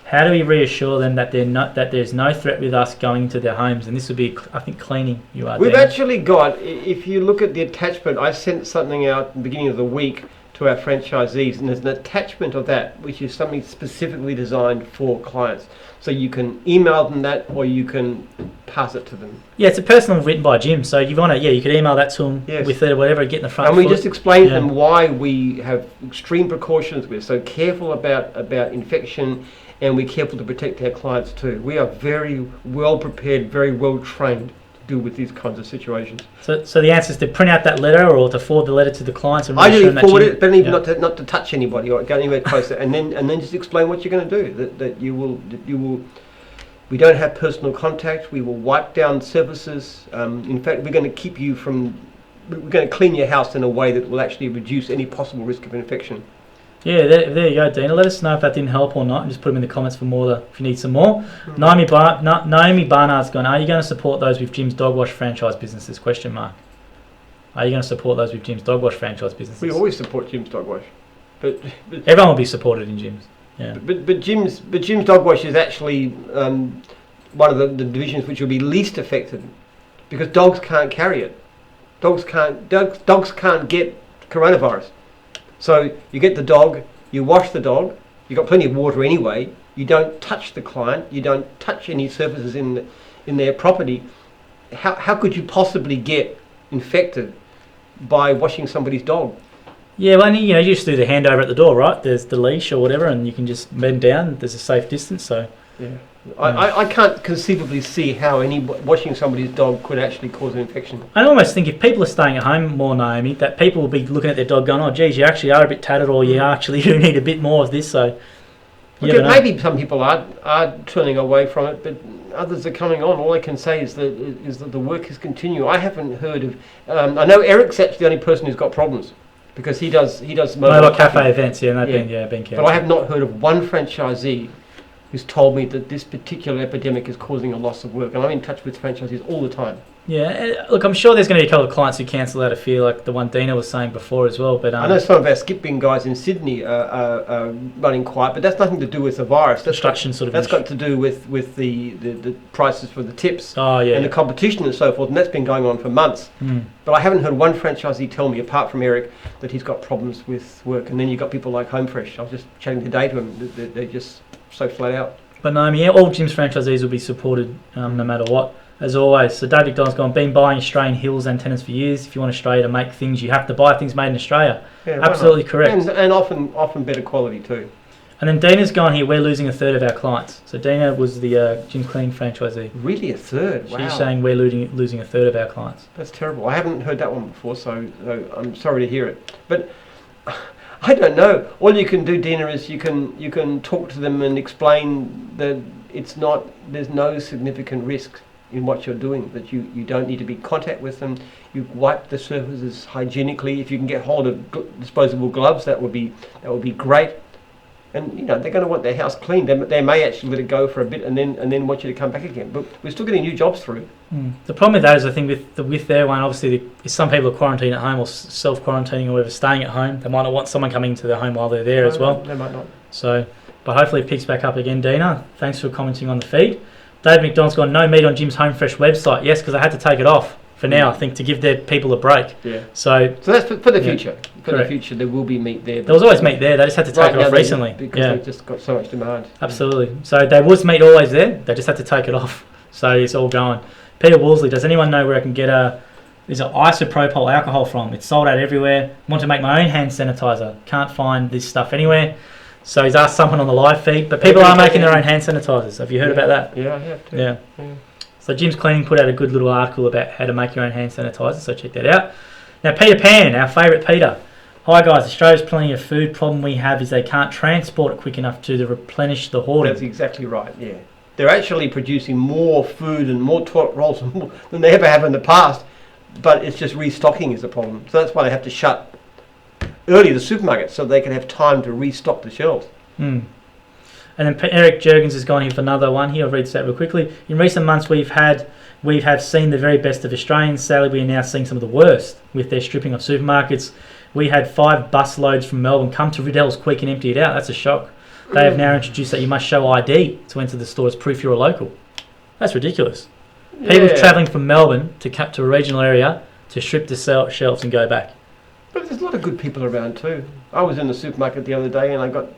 How do we reassure them that there's no threat with us going into their homes? And this would be, I think, cleaning. We've actually got, if you look at the attachment, I sent something out at the beginning of the week to our franchisees, and there's an attachment of that, which is something specifically designed for clients. So you can email them that, or you can pass it to them. Yeah, it's a personal written by Jim, so if you want to, you could email that to him with it or whatever, get in the front. And we just explain to them why we have extreme precautions. We're so careful about infection, and we're careful to protect our clients too. We are very well prepared, very well trained to deal with these kinds of situations. So the answer is to print out that letter or to forward the letter to the clients and I reassure do them forward that it, but even not to touch anybody or go anywhere closer, and then just explain what you're going to do. That you will. We don't have personal contact. We will wipe down surfaces. In fact, we're going to keep you from. We're going to clean your house in a way that will actually reduce any possible risk of infection. Yeah, there you go, Dina. Let us know if that didn't help or not, and just put them in the comments for more if you need some more. Mm-hmm. Naomi Barnard's gone, are you going to support those with Jim's Dog Wash franchise businesses? Are you going to support those with Jim's Dog Wash franchise businesses? We always support Jim's Dog Wash, but everyone will be supported in Jim's. Yeah. But Jim's Dog Wash is actually one of the divisions which will be least affected, because dogs can't carry it. Dogs can't get coronavirus. So you get the dog, you wash the dog, you've got plenty of water anyway, you don't touch the client, you don't touch any surfaces in their property. How could you possibly get infected by washing somebody's dog? Yeah, well, you just do the handover at the door, right? There's the leash or whatever, and you can just bend down. There's a safe distance, so... Yeah. I can't conceivably see how washing somebody's dog could actually cause an infection. I almost think if people are staying at home more, Naomi, that people will be looking at their dog going, oh, geez, you actually are a bit tattered, or you actually do need a bit more of this, so... Maybe some people are turning away from it, but others are coming on. All I can say is that the work is continuing. I haven't heard of... I know Eric's actually the only person who's got problems, because he does mobile cafe events, and they've been cancelled. But I have not heard of one franchisee who's told me that this particular epidemic is causing a loss of work, and I'm in touch with franchisees all the time. Yeah, look, I'm sure there's going to be a couple of clients who cancel out of fear, like the one Dina was saying before as well. But I know some of our skipping guys in Sydney are running quiet, but that's nothing to do with the virus. That's got to do with the prices for the tips and the competition and so forth, and that's been going on for months. But I haven't heard one franchisee tell me, apart from Eric, that he's got problems with work. And then you've got people like Home Fresh. I was just chatting today to him. They're just so flat out. But Naomi, all Jim's franchisees will be supported no matter what, as always. So David Don's gone, been buying Australian Hills antennas for years. If you want Australia to make things, you have to buy things made in Australia. Yeah, absolutely correct. And often better quality too. And then Dina's gone here, we're losing a third of our clients. So Dina was the Jim Clean franchisee. Really, a third? Wow. She's saying we're losing a third of our clients. That's terrible. I haven't heard that one before, so I'm sorry to hear it. But I don't know. All you can do, Dina, is you can talk to them and explain that there's no significant risk in what you're doing, that you don't need to be in contact with them. You wipe the surfaces hygienically. If you can get hold of disposable gloves, that would be great. And you know they're going to want their house cleaned. They may actually let it go for a bit and then want you to come back again. But we're still getting new jobs through. The problem with that is I think with their one, obviously, is some people are quarantining at home or self-quarantining or whatever, staying at home. They might not want someone coming into their home while they're there as well. No, they might not. So, but hopefully it picks back up again. Dina, thanks for commenting on the feed. Dave McDonald's gone, no meat on Jim's Home Fresh website. Yes, because I had to take it off for now, I think, to give their people a break. Yeah. So that's for the future. For correct. the future, there will be meat there. There was always meat there. They just had to take it off recently. Because they've just got so much demand. Absolutely. So there was meat always there. They just had to take it off. So it's all going. Peter Wolseley, does anyone know where I can get there's an isopropyl alcohol from? It's sold out everywhere. Want to make my own hand sanitizer. Can't find this stuff anywhere. So he's asked someone on the live feed. But people are making their own hand sanitizers. Have you heard about that? Yeah, I have too. Yeah. So Jim's Cleaning put out a good little article about how to make your own hand sanitizer. So check that out. Now Peter Pan, our favourite Peter. Hi guys, Australia's plenty of food. Problem we have is they can't transport it quick enough to replenish the hoarding. That's exactly right, yeah. They're actually producing more food and more toilet rolls than they ever have in the past, but it's just restocking is the problem. So that's why they have to shut early the supermarkets so they can have time to restock the shelves. And then Eric Jurgens has gone here for another one here. I'll read that real quickly. In recent months we have seen the very best of Australians. Sadly, we are now seeing some of the worst with their stripping of supermarkets. We had 5 bus loads from Melbourne come to Riddell's Quick and empty it out. That's a shock. They have now introduced that you must show ID to enter the store as proof you're a local. That's ridiculous. People travelling from Melbourne to a regional area to strip the shelves and go back. But there's a lot of good people around too. I was in the supermarket the other day and I got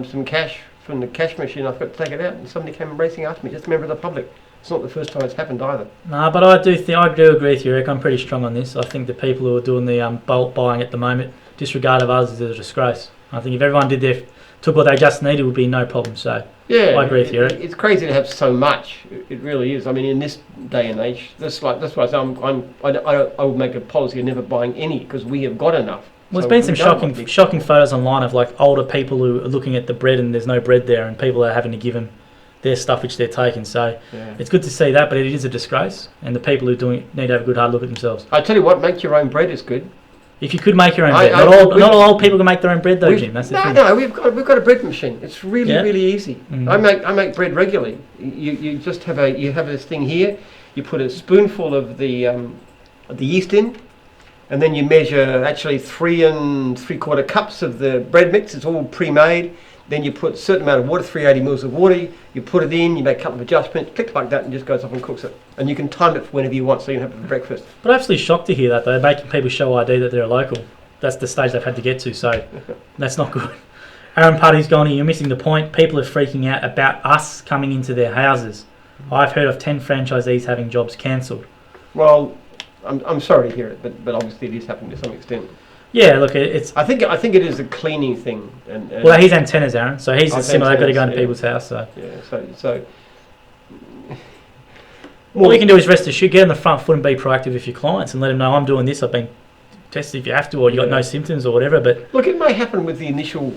some cash from the cash machine. I've got to take it out and somebody came racing after me, just a member of the public. It's not the first time it's happened either. No, but I do agree with you, Eric. I'm pretty strong on this. I think the people who are doing the bulk buying at the moment, disregard of others, is a disgrace. I think if everyone took what they just needed, it would be no problem. So yeah, I agree with you, Eric. It's crazy to have so much. It really is. I mean, in this day and age, that's why I say I would make a policy of never buying any because we have got enough. Well, there's been some shocking photos online of like older people who are looking at the bread and there's no bread there, and people are having to give them their stuff which they're taking. So it's good to see that, but it is a disgrace, and the people who are doing it need to have a good hard look at themselves. I tell you what, make your own bread is good. If you could make your own bread, not all old people can make their own bread though, Jim. That's the thing. No, we've got a bread machine. It's really easy. I make bread regularly. You just have this thing here. You put a spoonful of the yeast in, and then you measure actually 3 3/4 cups of the bread mix. It's all pre-made. Then you put a certain amount of water, 380 mils of water. You put it in. You make a couple of adjustments. Click like that, and just goes off and cooks it. And you can time it for whenever you want, so you can have it for breakfast. But I'm absolutely shocked to hear that they're making people show ID that they're a local. That's the stage they've had to get to. So that's not good. Aaron Putty's gone, you're missing the point. People are freaking out about us coming into their houses. I've heard of 10 franchisees having jobs cancelled. Well, I'm sorry to hear it, but obviously it is happening to some extent. Yeah, look, it's. I think it is a cleaning thing. And well, he's antennas, Aaron. So he's similar. They've got to go into people's house. So yeah, so. All you can do is rest assured, get on the front foot and be proactive with your clients and let them know I'm doing this. I've been tested if you have to, or you got no symptoms or whatever. But look, it may happen with the initial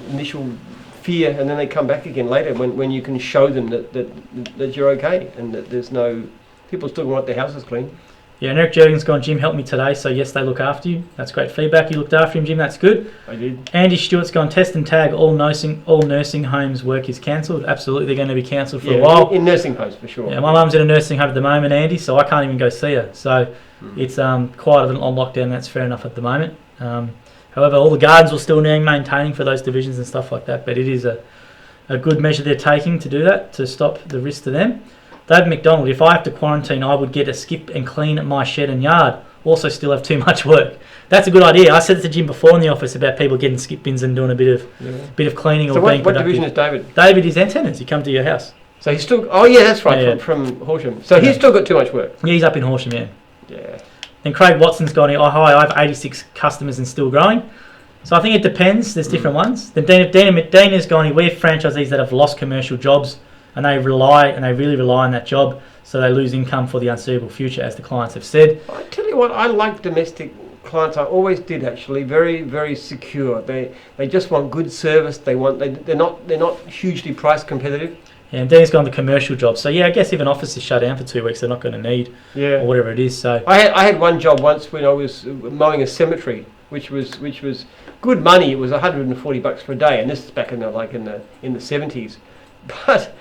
fear, and then they come back again later when you can show them that you're okay and that there's no people still want their houses clean. Yeah, and Eric Jurgen's gone, Jim, help me today. So yes, they look after you. That's great feedback. You looked after him, Jim. That's good. I did. Andy Stewart's gone, test and tag. All nursing homes work is cancelled. Absolutely, they're going to be cancelled for a while. In nursing homes for sure. Yeah, my mum's in a nursing home at the moment, Andy, so I can't even go see her. So it's quite on lockdown. That's fair enough at the moment. However, all the gardens will still need maintaining for those divisions and stuff like that. But it is a good measure they're taking to do that, to stop the risk to them. David McDonald, if I have to quarantine, I would get a skip and clean my shed and yard. Also still have too much work. That's a good idea. I said it to Jim before in the office about people getting skip bins and doing a bit of cleaning or being productive. What division is David? David is antennas. He come to your house. So he's still... Oh, yeah, that's right, from Horsham. So he's still got too much work. Yeah, he's up in Horsham, yeah. Yeah. Then Craig Watson's gone, hi, I have 86 customers and still growing. So I think it depends. There's different ones. Then Dana's gone, we're franchisees that have lost commercial jobs and they really rely on that job, so they lose income for the unsuitable future, as the clients have said. I tell you what, I like domestic clients. I always did actually. Very, very secure. They just want good service. They're not hugely price competitive. Yeah, and Danny's gone to commercial jobs. So yeah, I guess if an office is shut down for 2 weeks, they're not going to need or whatever it is. So I had one job once when I was mowing a cemetery, which was good good money. It was $140 for a day, and this is back in the 70s. But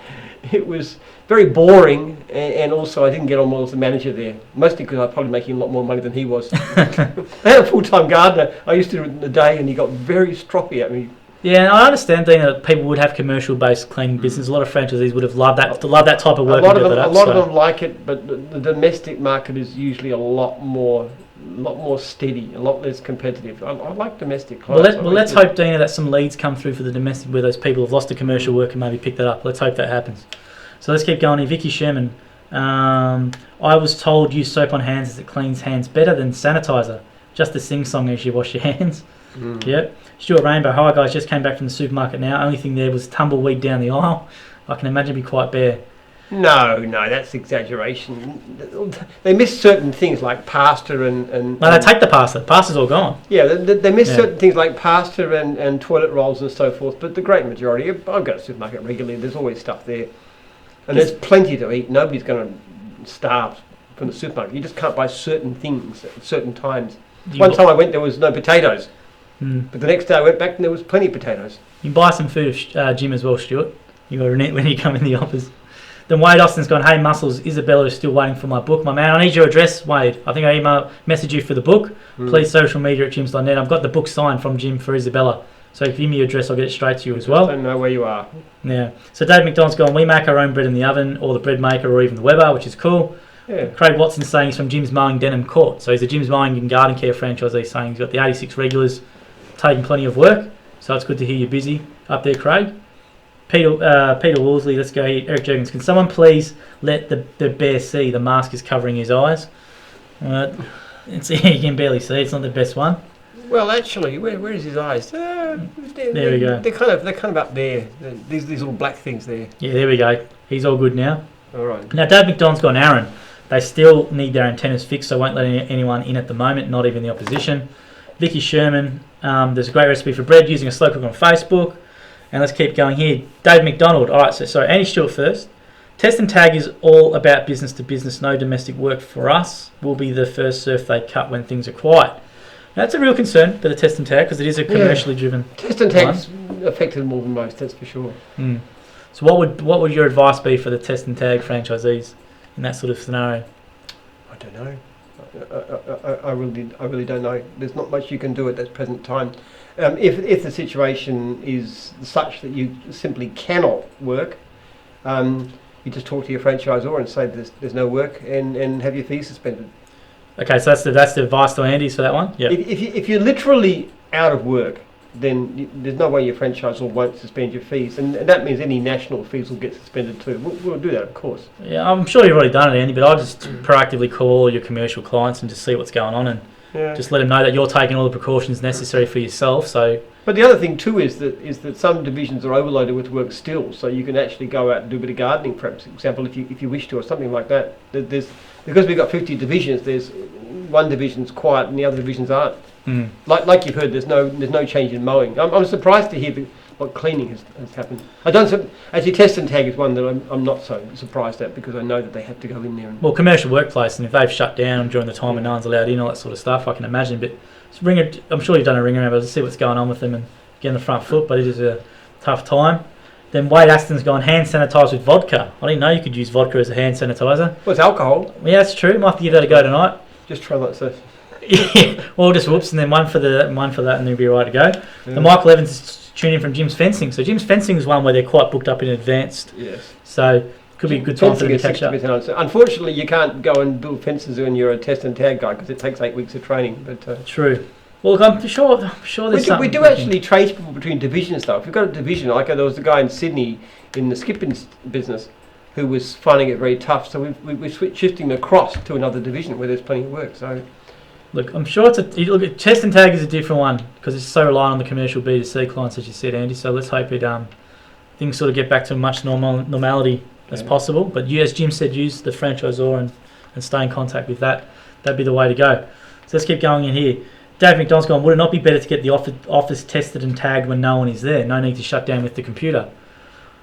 it was very boring, and also I didn't get on well as the manager there, mostly because I was probably making a lot more money than he was. I had a full-time gardener. I used to do it in the day, and he got very stroppy at me. Yeah, I understand, Dean, that people would have commercial-based cleaning business. A lot of franchisees would have loved that type of work. A lot of them like it, but the domestic market is usually a lot more steady, a lot less competitive. I like domestic clients. Well, let's hope, Dina, that some leads come through for the domestic where those people have lost the commercial work and maybe pick that up. Let's hope that happens. So let's keep going here. Vicky Sherman. I was told use soap on hands as it cleans hands better than sanitizer. Just a sing-song as you wash your hands. Yep. Stuart Rainbow. Hi guys, just came back from the supermarket now. Only thing there was tumbleweed down the aisle. I can imagine it'd be quite bare. No, that's exaggeration. They miss certain things like pasta and No, they take the pasta. The pasta's all gone. Yeah, they miss certain things like pasta and toilet rolls and so forth, but the great majority, I go to the supermarket regularly, there's always stuff there. And there's plenty to eat. Nobody's going to starve from the supermarket. You just can't buy certain things at certain times. One time I went, there was no potatoes. But the next day I went back and there was plenty of potatoes. You can buy some food at Jim as well, Stuart. You got to when you come in the office. Then Wade Austin's gone, hey Muscles, Isabella is still waiting for my book. My man, I need your address, Wade. I think I messaged you for the book. Please social media at jims.net. I've got the book signed from Jim for Isabella. So if you give me your address, I'll get it straight to you as well. I don't know where you are. Yeah. So Dave McDonald's gone, we make our own bread in the oven or the bread maker or even the Weber, which is cool. Yeah. Craig Watson's saying he's from Jim's Mowing Denham Court. So he's a Jim's Mowing and Garden Care franchisee saying he's got the 86 regulars taking plenty of work. So it's good to hear you're busy up there, Craig. Peter Wolseley, let's go here. Eric Jurgens, can someone please let the bear see the mask is covering his eyes? You can barely see. It's not the best one. Well, actually, where is his eyes? There we go. They're kind of up there. These little black things there. Yeah, there we go. He's all good now. All right. Now, Dave McDonald's gone, Aaron. They still need their antennas fixed, so won't let anyone in at the moment, not even the opposition. Vicky Sherman, there's a great recipe for bread using a slow cook on Facebook. And let's keep going here. Dave McDonald. All right, so Andy Stewart first. Test and tag is all about business to business, no domestic work for us. Will be the first surf they cut when things are quiet. Now, that's a real concern for the test and tag because it is a commercially driven. Test and tag's affected more than most, that's for sure. So what would your advice be for the test and tag franchisees in that sort of scenario? I don't know. I really don't know. There's not much you can do at this present time. If the situation is such that you simply cannot work, you just talk to your franchisor and say there's no work and have your fees suspended. Okay, so that's the advice to Andy's for that one? Yeah. If you're literally out of work, then there's no way your franchisor won't suspend your fees, and that means any national fees will get suspended too. We'll do that, of course. Yeah, I'm sure you've already done it, Andy, but I'll just proactively call all your commercial clients and just see what's going on and just let them know that you're taking all the precautions necessary for yourself. So, but the other thing too is that some divisions are overloaded with work still, so you can actually go out and do a bit of gardening, for example, if you wish to, or something like that. Because we've got 50 divisions, there's one division's quiet and the other divisions aren't. Like you've heard, there's no change in mowing. I'm surprised to hear what cleaning has happened. Actually, test and tag is one that I'm not so surprised at because I know that they have to go in there. Well, commercial workplace, and if they've shut down during the time when no one's allowed in, all that sort of stuff, I can imagine. But I'm sure you've done a ring around, but to see what's going on with them and get on the front foot. But it is a tough time. Then Wade Aston's gone hand sanitize with vodka. I didn't know you could use vodka as a hand sanitizer. Well, it's alcohol. Yeah, that's true. Might have to give that a go tonight. Just try that stuff. Yeah, well, just whoops, and then one for that, and then you'll be right to go. And Michael Evans is tuning in from Jim's Fencing. So Jim's Fencing is one where they're quite booked up in advance. Yes. So could be a good time for them to catch up. Unfortunately, you can't go and build fences when you're a test and tag guy because it takes 8 weeks of training. But true. Well, look, I'm sure there's something. We do actually trade people between divisions, though. If you've got a division, like there was a guy in Sydney in the skipping business who was finding it very tough. So we're shifting across to another division where there's plenty of work. So. Look, I'm sure test and tag is a different one because it's so reliant on the commercial B2C clients, as you said, Andy. So let's hope things sort of get back to much normality as possible. But you, as Jim said, use the franchisor and stay in contact with that. That'd be the way to go. So let's keep going in here. Dave McDonald's gone, would it not be better to get the office tested and tagged when no one is there? No need to shut down with the computer.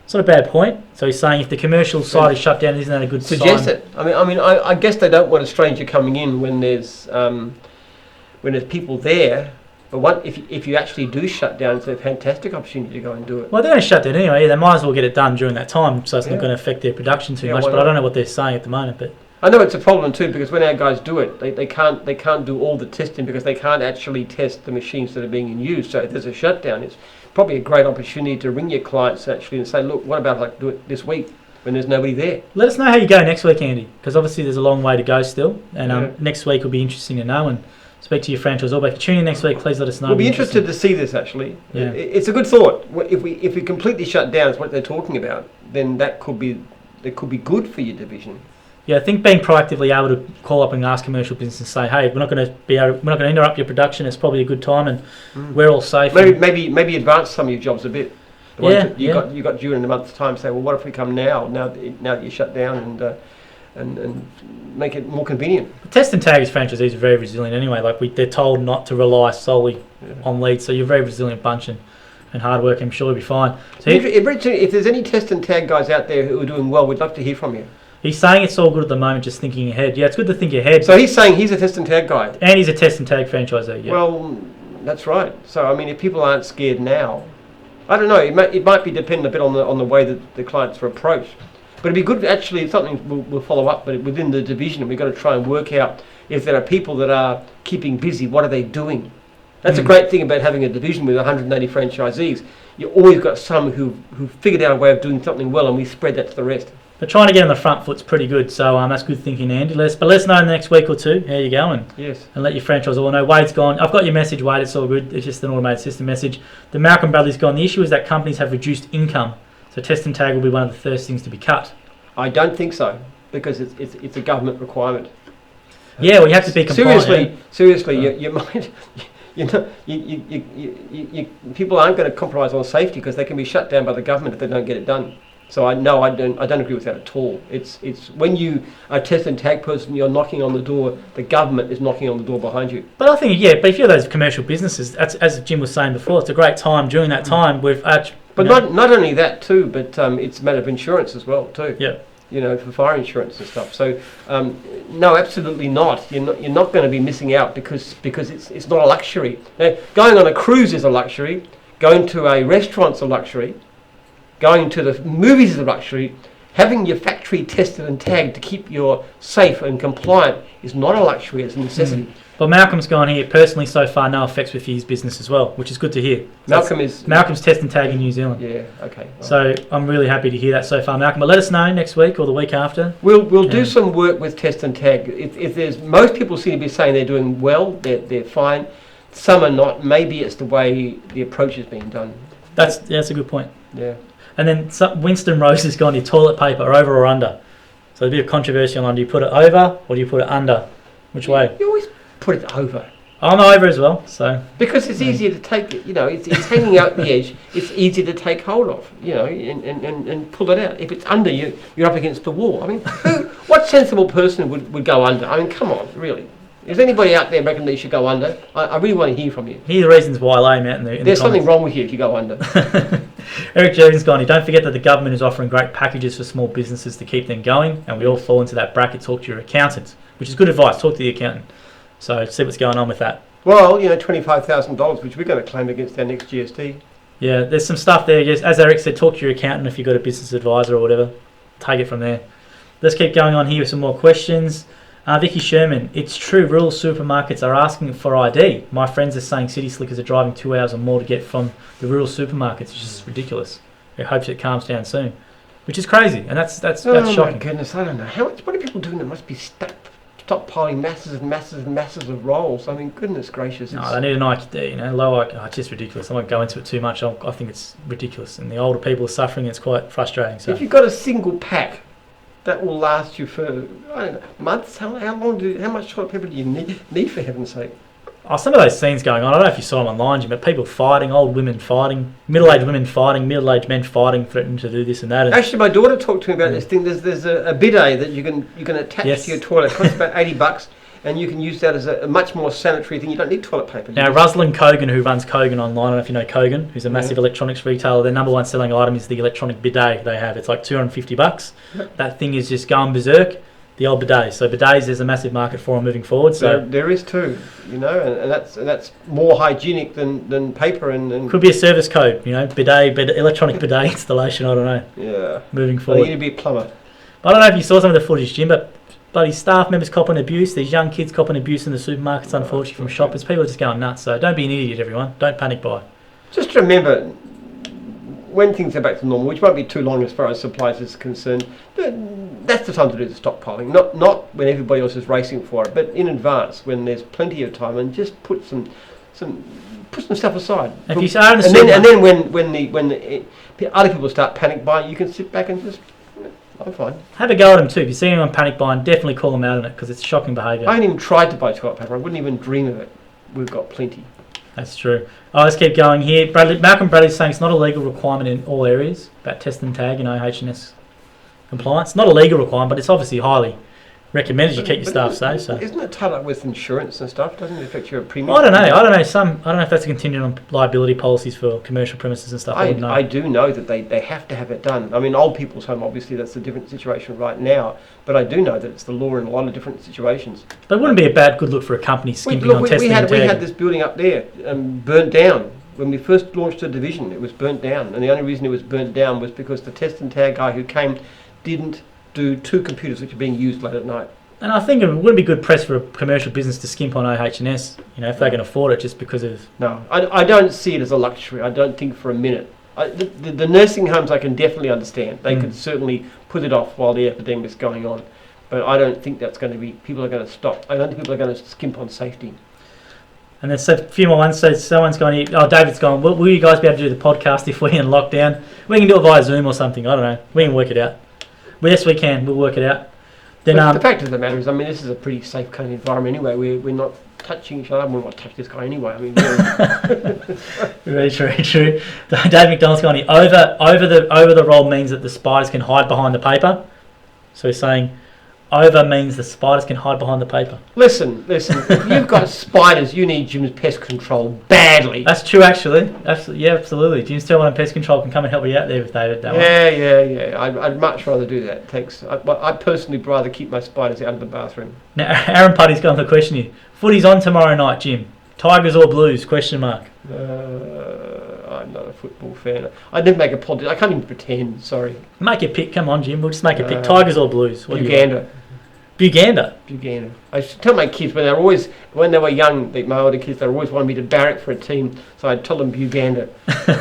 It's not a bad point. So he's saying if the commercial side is shut down, isn't that a good sign? Suggest it. I guess they don't want a stranger coming in when there's people there, But if you actually do shut down, it's a fantastic opportunity to go and do it. Well, they're going to shut down anyway. They might as well get it done during that time, so it's not Yeah. going to affect their production too Yeah, much. why But I not? don't know what they're saying at the moment. But I know it's a problem too, because when our guys do it, they can't do all the testing because they can't actually test the machines that are being in use. So if there's a shutdown, it's probably a great opportunity to ring your clients actually and say, look, what about like do it this week when there's nobody there? let us know how you go next week, Andy, because obviously there's a long way to go still, and Yeah. next week will be interesting to know. And speak to your franchisor. But if you tune in next week, please let us know. We'll be interested to see this actually. Yeah. It's a good thought. If we completely shut down, is what they're talking about, then that could be good for your division. Yeah, I think being proactively able to call up and ask commercial business and say, hey, we're not going to interrupt your production. It's probably a good time, and we're all safe. Maybe advance some of your jobs a bit. The ones Yeah, that you got due in a month's time. Say, well, what if we come now that you shut down and make it more convenient. Test and tag as franchisees are very resilient anyway. They're told not to rely solely on leads, so you're a very resilient bunch and hard work. I'm sure you'll be fine. So if there's any test and tag guys out there who are doing well, we'd love to hear from you. he's saying it's all good at the moment, just thinking ahead. Yeah, it's good to think ahead. So he's saying he's a test and tag guy. And he's a test and tag franchisee. Yeah. Well, that's right. So I mean, if people aren't scared now, I don't know. It might be dependent a bit on the way that the clients are approached. But it'd be good, actually, something we'll follow up, but within the division, we've got to try and work out if there are people that are keeping busy, what are they doing? That's a great thing about having a division with 180 franchisees. You've always got some who've figured out a way of doing something well, and we spread that to the rest. But trying to get on the front foot's pretty good, so that's good thinking, Andy. Let us know in the next week or two how you're going. Yes. And let your franchisor know. Wade's gone. I've got your message, Wade. It's all good. It's just an automated system message. The Malcolm Bradley's gone. The issue is that companies have reduced income, so test and tag will be one of the first things to be cut. I don't think so, because it's a government requirement. Yeah, well, you have to be compliant. Seriously, you might. You people aren't going to compromise on safety because they can be shut down by the government if they don't get it done. So I don't agree with that at all. It's when you are a test and tag person, you're knocking on the door. The government is knocking on the door behind you. But I think but if you're those commercial businesses, as Jim was saying before, it's a great time during that time with. But not only that too, but it's a matter of insurance as well too. Yeah. For fire insurance and stuff. So no, absolutely not. You're not going to be missing out because it's not a luxury. Now, going on a cruise is a luxury. Going to a restaurant's a luxury. Going to the movies is a luxury. Having your factory tested and tagged to keep you safe and compliant is not a luxury, it's a necessity. But Malcolm's gone here personally so far, no effects with his business as well, which is good to hear. So Malcolm's test and tag in New Zealand. Yeah, okay. Right. So I'm really happy to hear that so far, Malcolm. But let us know next week or the week after. We'll do some work with test and tag. If there's most people seem to be saying they're doing well, they're fine. Some are not. Maybe it's the way the approach is being done. That's a good point. Yeah. And then Winston Rose has gone to toilet paper, over or under. So a bit of controversy on, do you put it over or do you put it under? Which way? You always put it over. I'm over as well, so. Because it's easier to take, it's hanging out the edge. It's easy to take hold of, and pull it out. If it's under you, you're up against the wall. I mean, what sensible person would go under? I mean, come on, really. Is anybody out there reckon that you should go under? I really want to hear from you. Hear the reasons why I lay him out in the There's something wrong with you if you go under. Eric Jurgen's gone. Don't forget that the government is offering great packages for small businesses to keep them going, and we all fall into that bracket. Talk to your accountant, which is good advice. Talk to the accountant. So see what's going on with that. Well, $25,000, which we're going to claim against our next GST. Yeah, there's some stuff there. Yes, as Eric said, talk to your accountant if you've got a business advisor or whatever. Take it from there. Let's keep going on here with some more questions. Vicky Sherman, it's true, rural supermarkets are asking for ID. My friends are saying city slickers are driving 2 hours or more to get from the rural supermarkets. It's just ridiculous. It hopes it calms down soon, which is crazy, and that's shocking. Oh my goodness, I don't know. What are people doing that must be stockpiling masses and masses and masses of rolls? I mean, goodness gracious. No, they need an IQD, low IQ. It's just ridiculous. I won't go into it too much. I think it's ridiculous, and the older people are suffering. It's quite frustrating. So if you've got a single pack, that will last you for, I don't know, months. How much toilet paper do you need for heaven's sake? Oh, some of those scenes going on, I don't know if you saw them online, Jim, but people fighting, old women fighting, middle-aged women fighting, middle-aged men fighting, threatening to do this and that. Actually, my daughter talked to me about this thing. There's a bidet that you can attach to your toilet. It costs about $80, and you can use that as a much more sanitary thing. You don't need toilet paper. Now, Ruslan Kogan, who runs Kogan Online, I don't know if you know Kogan, who's a massive electronics retailer, their number one selling item is the electronic bidet they have. It's like $250. That thing is just going berserk. the old bidets. So bidets, there's a massive market for them moving forward. So there is too, and that's more hygienic than paper and could be a service code, bidet, electronic bidet installation. I don't know. Yeah. Moving I forward. think you'd be a plumber. I don't know if you saw some of the footage, Jim, but bloody staff members copping abuse. These young kids copping abuse in the supermarkets, unfortunately, from shoppers. People are just going nuts. So don't be an idiot, everyone. Don't panic buy. Just remember, when things go back to normal, which won't be too long as far as supplies is concerned, that's the time to do the stockpiling. Not when everybody else is racing for it, but in advance when there's plenty of time, and just put some stuff aside. If you are in the and then when the other people start panic buying, you can sit back and just. I'm fine. Have a go at them too. If you see anyone panic buying, definitely call them out on it because it's shocking behaviour. I haven't even tried to buy toilet paper. I wouldn't even dream of it. We've got plenty. That's true. Let's keep going here. Malcolm Bradley's saying it's not a legal requirement in all areas about test and tag, H&S compliance. Not a legal requirement, but it's obviously highly recommended you keep your staff safe. So isn't it tied up with insurance and stuff? Doesn't it affect your premium? I don't know. I don't know if that's a contingent on liability policies for commercial premises and stuff. I do know that they have to have it done. I mean, old people's home, obviously, that's a different situation right now. But I do know that it's the law in a lot of different situations. But it wouldn't be a good look for a company skimping on testing and tagging. We had this building up there burnt down. When we first launched the division, it was burnt down. And the only reason it was burnt down was because the test and tag guy who came didn't do 2 computers which are being used late at night. And I think it wouldn't be good press for a commercial business to skimp on OH&S, if they can afford it, just because of... No, I don't see it as a luxury. I don't think for a minute. The nursing homes I can definitely understand. They could certainly put it off while the epidemic's going on. But I don't think that's going to be... People are going to stop. I don't think people are going to skimp on safety. And there's a few more ones. So someone's gone here. Oh, David's gone. Will you guys be able to do the podcast if we're in lockdown? We can do it via Zoom or something. I don't know. We can work it out. Yes, we can. We'll work it out. Then, the fact of the matter is, this is a pretty safe kind of environment anyway. We're not touching each other. We won't touch this guy anyway. Very true. Dave McDonald's gone here. Over the roll means that the spiders can hide behind the paper. So he's saying over means the spiders can hide behind the paper. Listen. If you've got spiders, you need Jim's Pest Control badly. That's true, actually. Absolutely. Jim's Termite Pest Control can come and help you out there with that one. Yeah. I'd much rather do that. Thanks. I personally would rather keep my spiders out of the bathroom. Now, Aaron Putty's got the question here. Footy's on tomorrow night, Jim. Tigers or Blues? ? I'm not a football fan. I didn't make a politics. I can't even pretend. Sorry. Make a pick. Come on, Jim. We'll just make a pick. Tigers or Blues? Uganda. Buganda. I used to tell my kids when they were young, my older kids, they always wanted me to barrack for a team, so I'd tell them Buganda,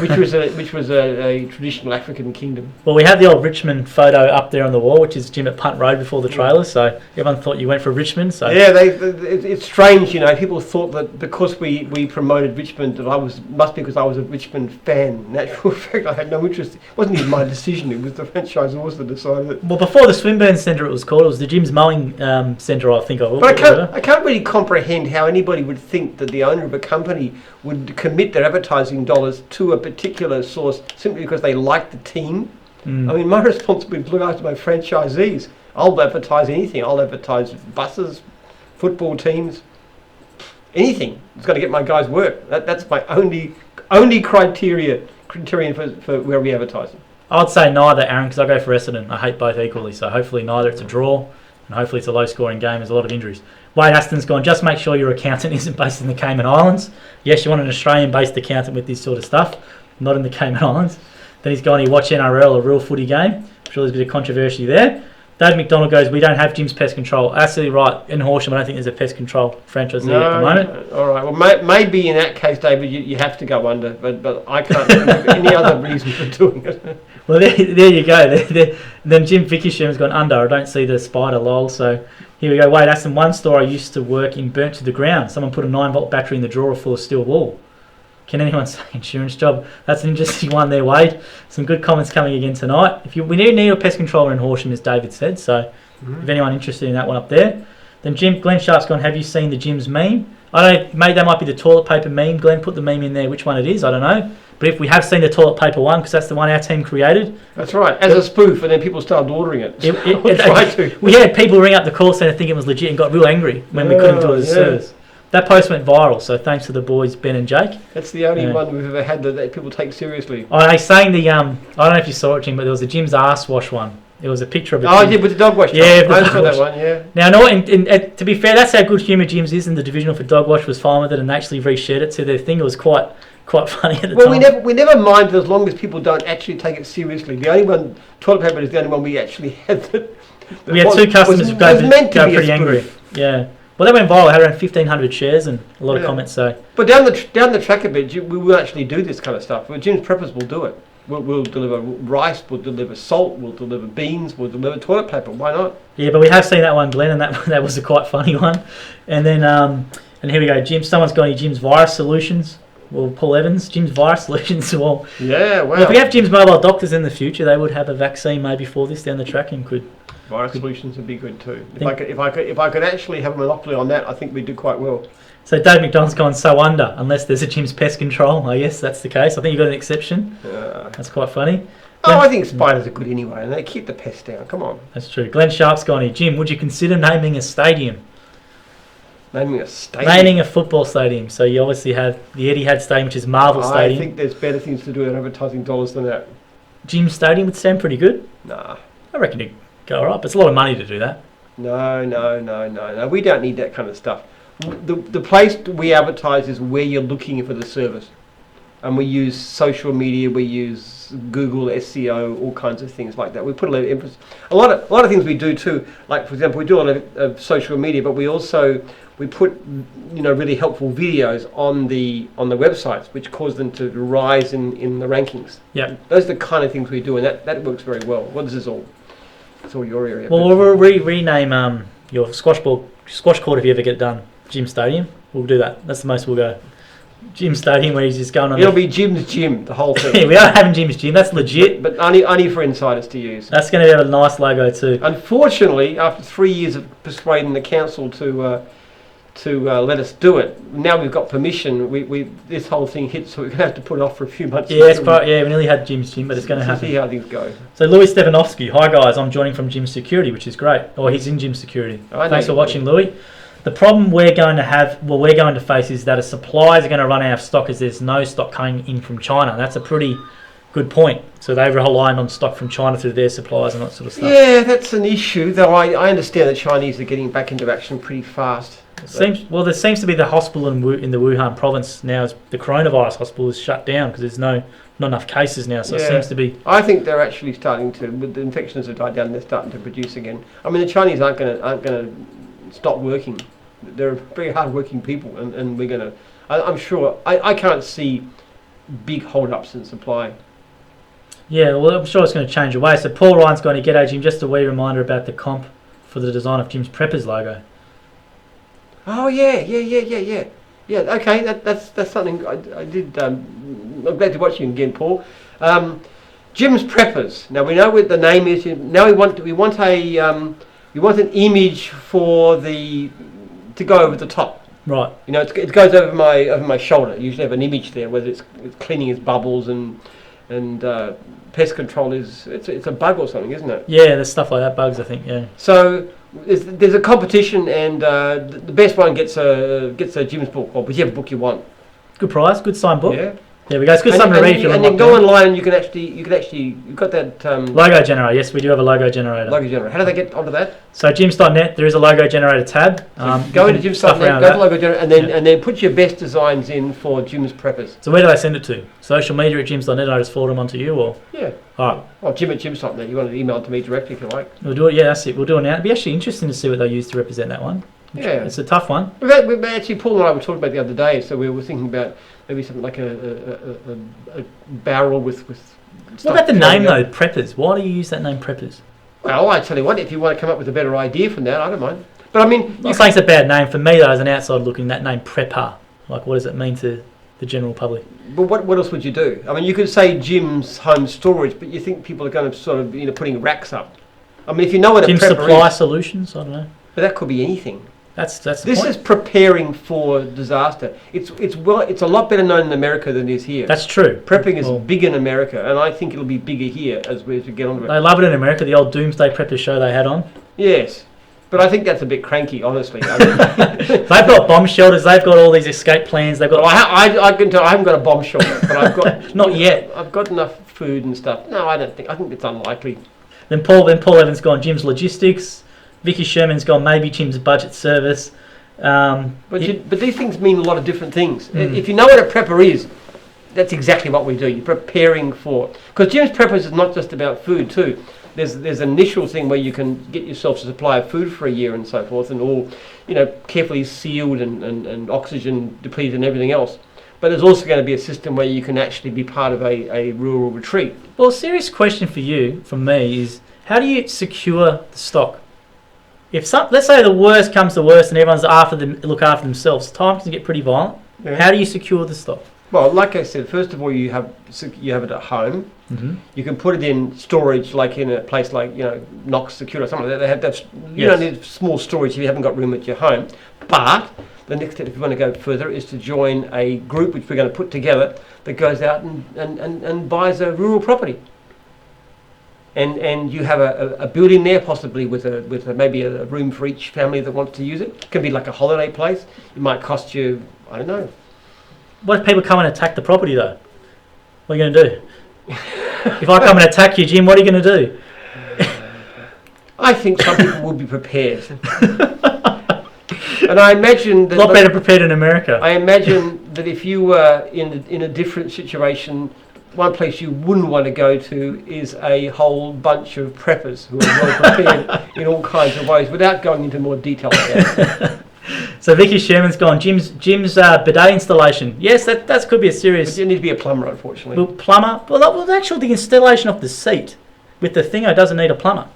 which was a traditional African kingdom. Well, we have the old Richmond photo up there on the wall, which is Jim at Punt Road before the trailer, so everyone thought you went for Richmond. So yeah, it's strange, people thought that because we promoted Richmond that must be because I was a Richmond fan. In actual fact, I had no interest. It wasn't even my decision, it was the franchisors that decided it. Well, before the Swinburne Centre it was called, it was the Jim's Mowing Centre, I think of it. But I can't really comprehend how anybody would think that the owner of a company would commit their advertising dollars to a particular source simply because they like the team. My responsibility is to look after my franchisees. I'll advertise anything. I'll advertise buses, football teams, anything. It's got to get my guys work. That's my only criterion for where we advertise. I'd say neither, Aaron, because I go for Essendon. I hate both equally, so hopefully neither. It's a draw. And hopefully it's a low-scoring game. There's a lot of injuries. Wade Aston's gone, just make sure your accountant isn't based in the Cayman Islands. Yes, you want an Australian-based accountant with this sort of stuff, not in the Cayman Islands. Then he's gone, he watch NRL, a real footy game. I'm sure there's a bit of controversy there. Dave McDonald goes, we don't have Jim's Pest Control. Absolutely right. In Horsham, I don't think there's a pest control franchise there at the moment. All right. Well, maybe in that case, David, you have to go under, but I can't think of any other reason for doing it. Well, there you go. Then Jim Vickersham's gone under. I don't see the spider, lol. So here we go. Wait, that's in one store I used to work in, burnt to the ground. Someone put a 9-volt battery in the drawer full of steel wool. Can anyone say insurance job? That's an interesting one there, Wade. Some good comments coming again tonight. We need a pest controller in Horsham, as David said. So if anyone interested in that one up there. Then Glenn Sharp's gone, have you seen the Jim's meme? I don't know, maybe that might be the toilet paper meme. Glenn put the meme in there. Which one it is, I don't know. But if we have seen the toilet paper one, because that's the one our team created. That's right, as a spoof, and then people started ordering it. We had people ring up the call centre thinking it was legit and got real angry when we couldn't do it as a service. That post went viral, so thanks to the boys, Ben and Jake. That's the only one we've ever had that people take seriously. I was saying I don't know if you saw it, Jim, but there was a Jim's Arse Wash one. It was a picture of a Oh, gym. yeah, with the dog wash. Yeah, I saw that one, yeah. Now, no, to be fair, that's how good Humour Gyms is, and the divisional for dog wash was fine with it, and they actually reshared it to their thing. It was quite funny at the time. Well, we never mind as long as people don't actually take it seriously. The only one, toilet paper is the only one we actually had that we had two customers who go pretty spoof. angry. Yeah. Well, that went viral. It had around 1,500 shares and a lot of comments. So, but down the track a bit, we will actually do this kind of stuff. Well, Jim's Preppers will do it. We'll deliver rice, we'll deliver salt, we'll deliver beans, we'll deliver toilet paper. Why not? Yeah, but we have seen that one, Glenn, and that was a quite funny one. And then and here we go. Someone's got any Jim's virus solutions. Well, Paul Evans, Jim's virus solutions. Well, yeah. Well, if we have Jim's mobile doctors in the future, they would have a vaccine maybe for this down the track and could. Virus solutions would be good too. If I could actually have a monopoly on that, I think we'd do quite well. So Dave McDonald's gone so under, unless there's a Jim's Pest Control. I guess that's the case. I think you got an exception. That's quite funny. I think spiders are good anyway, and they keep the pests down. Come on. That's true. Glenn Sharp's gone here. Jim, would you consider naming a stadium? Naming a stadium? Naming a football stadium. So you obviously have the Etihad Stadium, which is Marvel Stadium. I think there's better things to do with advertising dollars than that. Jim's Stadium would stand pretty good. Nah. I reckon it'd go all right, but it's a lot of money to do that. No. We don't need that kind of stuff. The place we advertise is where you're looking for the service. And we use social media, we use Google, SEO, all kinds of things like that. We put a lot of emphasis. A lot of things we do too, like for example, we do a lot of social media, but we put really helpful videos on the websites, which cause them to rise in the rankings. Yeah. Those are the kind of things we do, and that works very well. Well, this is all. It's all your area. Well, we'll rename your squash court if you ever get it done. Jim Stadium. We'll do that. That's the most we'll go. Jim Stadium, where he's just going on. It'll be Jim's Gym, the whole thing. We are having Jim's Gym. That's legit. But only for insiders to use. That's going to have a nice logo too. Unfortunately, after 3 years of persuading the council to let us do it, now we've got permission. We this whole thing hits, so we're going to have to put it off for a few months. Yeah, we nearly had Jim's Gym, but it's going to happen. See how things go. So Louis Stefanovsky, hi guys, I'm joining from Gym Security, which is great. He's in Gym Security. Thanks for watching, Louis. The problem we're going to face is that a suppliers are going to run out of stock as there's no stock coming in from China. That's a pretty good point. So they're relying on stock from China through their suppliers and that sort of stuff. Yeah, that's an issue, though I understand the Chinese are getting back into action pretty fast. There seems to be the hospital in the Wuhan province now, the coronavirus hospital is shut down because there's not enough cases now, so it seems to be... I think they're actually starting to, with the infections have died down, they're starting to produce again. I mean, the Chinese aren't going to stop working. They're very hard-working people, and we're going to... I'm sure... I can't see big hold-ups in supply. Yeah, well, I'm sure it's going to change away. So Paul Ryan's going to G'day Jim, just a wee reminder about the comp for the design of Jim's Preppers logo. Oh, yeah, okay, that's something I did... I'm glad to watch you again, Paul. Jim's Preppers. Now, we know what the name is. Now we want an image for to go over the top. Right. It goes over my shoulder. You usually have an image there, whether it's cleaning its bubbles and pest control it's a bug or something, isn't it? Yeah, there's stuff like that, bugs, I think, yeah. So there's a competition, and the best one gets a Jim's book, or whichever book you want. Good price, good signed book. Yeah. There we go. It's good something to read if you're and then go online and you can actually you've got that logo generator. Yes, we do have a logo generator. How do they get onto that? So Gyms.net, there is a logo generator tab. So go into Gyms.net, go to logo generator, and then put your best designs in for Jim's Preppers. So where do they send it to? Social media at Gyms.net. I just forward them onto you, or yeah. All right. Well, Jim at Gyms.net. You want to email it to me directly if you like. We'll do it. Yeah, that's it. We'll do it now. It'd be actually interesting to see what they use to represent that one. Yeah, it's a tough one. We've actually, Paul and I were talking about the other day, so we were thinking about maybe something like a barrel with what about the name though, Preppers? Why do you use that name, Preppers? Well, I tell you what, if you want to come up with a better idea from that, I don't mind. But I mean, I'm not saying it's a bad name for me though, as an outsider looking. That name, Prepper, like what does it mean to the general public? But what else would you do? I mean, you could say Jim's Home Storage, but you think people are going to sort of putting racks up. I mean, if you know what Jim's a prepper Supply is, Solutions. I don't know. But that could be anything. That's the this point. Is preparing for disaster. It's a lot better known in America than it is here. That's true. Prepping is big in America, and I think it'll be bigger here as we get on to it. They love it in America. The old Doomsday Preppers show they had on. Yes, but I think that's a bit cranky, honestly. They've got bomb shelters. They've got all these escape plans. They've got. Well, I can tell I haven't got a bomb shelter, but I've got not yet. I've got enough food and stuff. No, I don't think. I think it's unlikely. Paul Evans gone Jim's logistics. Vicky Sherman's gone maybe Jim's budget service. But these things mean a lot of different things. If you know what a prepper is, that's exactly what we do. You're preparing for it. Because Jim's Preppers is not just about food too. There's an initial thing where you can get yourself a supply of food for a year and so forth, and all, carefully sealed and oxygen depleted and everything else. But there's also going to be a system where you can actually be part of a rural retreat. Well, a serious question from me, is how do you secure the stock? Let's say the worst comes to worst and everyone's look after themselves, times can get pretty violent. Yeah. How do you secure the stock? Well, like I said, first of all, you have it at home. Mm-hmm. You can put it in storage, like in a place like Knox Secure or something like that. You don't need small storage if you haven't got room at your home. But the next step, if you want to go further, is to join a group which we're going to put together that goes out and buys a rural property. And you have a building there, possibly with maybe a room for each family that wants to use it. It can be like a holiday place. It might cost you, I don't know. What if people come and attack the property though? What are you going to do? If I come and attack you, Jim, what are you going to do? I think some people will be prepared. And I imagine that... A lot better prepared in America. I imagine that if you were in a different situation, one place you wouldn't want to go to is a whole bunch of preppers who are well prepared in all kinds of ways, without going into more detail about it. So Vicky Sherman's gone. Jim's bidet installation. Yes, that could be a serious... But you need to be a plumber, unfortunately. Well, plumber? Well, the installation of the seat with the thingo doesn't need a plumber.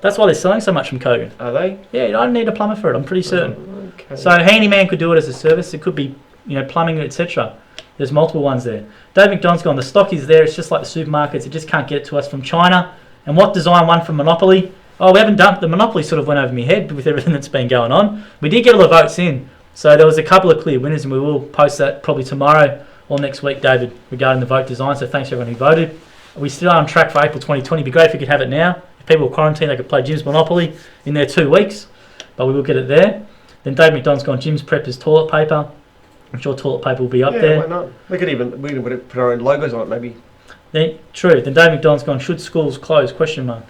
That's why they're selling so much from Kogan. Are they? Yeah, you don't need a plumber for it, I'm pretty certain. Oh, okay. So handyman could do it as a service. It could be, plumbing, etc. There's multiple ones there. Dave McDonald's gone. The stock is there. It's just like the supermarkets. It just can't get it to us from China. And what design won from Monopoly? Oh, we haven't done... The Monopoly sort of went over my head with everything that's been going on. We did get all the votes in. So there was a couple of clear winners, and we will post that probably tomorrow or next week, David, regarding the vote design. So thanks to everyone who voted. We're still on track for April 2020. It'd be great if we could have it now. If people were quarantined, they could play Jim's Monopoly in their 2 weeks. But we will get it there. Then Dave McDonald's gone Jim's Preppers toilet paper. I'm sure toilet paper will be up there. Yeah, why not? We could put our own logos on it, maybe. True. Then Dave McDonald's gone, should schools close? Question mark.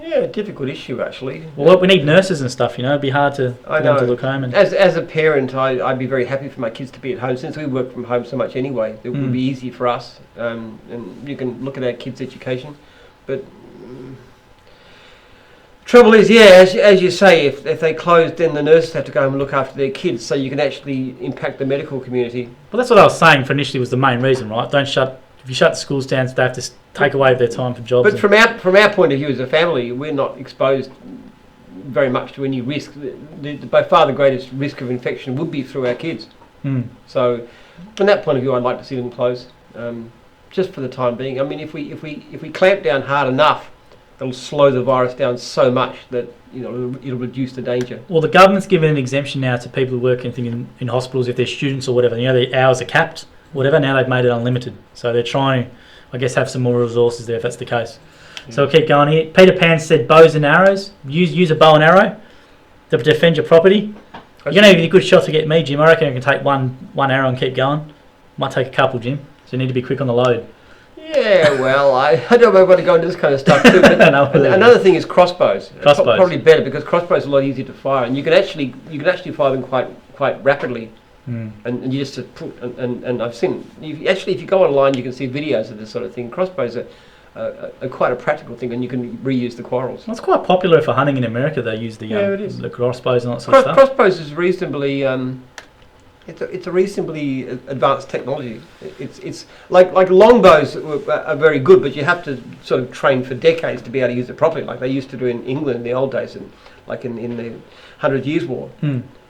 Yeah, difficult issue actually. Well, we need nurses and stuff, it'd be hard to look home. And as a parent, I'd be very happy for my kids to be at home, since we work from home so much anyway. It would be easy for us, and you can look at our kids' education. But trouble is, as you say, if they close, then the nurses have to go home and look after their kids, so you can actually impact the medical community. Well, that's what I was saying for initially was the main reason, right? If you shut the schools down, they have to take away their time for jobs. But from our point of view as a family, we're not exposed very much to any risk. By far the greatest risk of infection would be through our kids. So from that point of view, I'd like to see them close, just for the time being. I mean, if we clamp down hard enough, it'll slow the virus down so much that it'll reduce the danger. Well, the government's given an exemption now to people who work in hospitals if they're students or whatever. Their hours are capped. Whatever, now they've made it unlimited. So they're trying, I guess, have some more resources there if that's the case. Yeah. So we'll keep going here. Peter Pan said bows and arrows. Use a bow and arrow to defend your property. You're going to have a good shot to get me, Jim. I reckon I can take one arrow and keep going. Might take a couple, Jim. So you need to be quick on the load. Yeah, well, I don't know where to go into this kind of stuff too. But another thing is crossbows. Probably better, because crossbows are a lot easier to fire, and you can actually fire them quite rapidly. And you just and I've seen if you go online, you can see videos of this sort of thing. Crossbows are quite a practical thing, and you can reuse the quarrels. Well, it's quite popular for hunting in America. They use the crossbows and that sort of stuff. Crossbows is reasonably it's a reasonably advanced technology. It's like longbows are very good, but you have to sort of train for decades to be able to use it properly, like they used to do in England in the old days, and like in the 100 Years' War.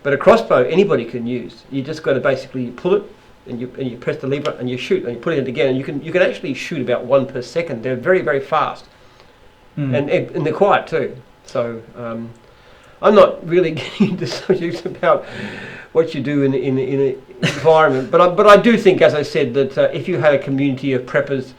But a crossbow anybody can use. You just got to basically pull it, and you press the lever, and you shoot, and you put it in again, and you can actually shoot about 1 per second. They're very, very fast, and they're quiet too. So I'm not really getting into subjects about what you do in an environment, but I do think, as I said, that if you had a community of preppers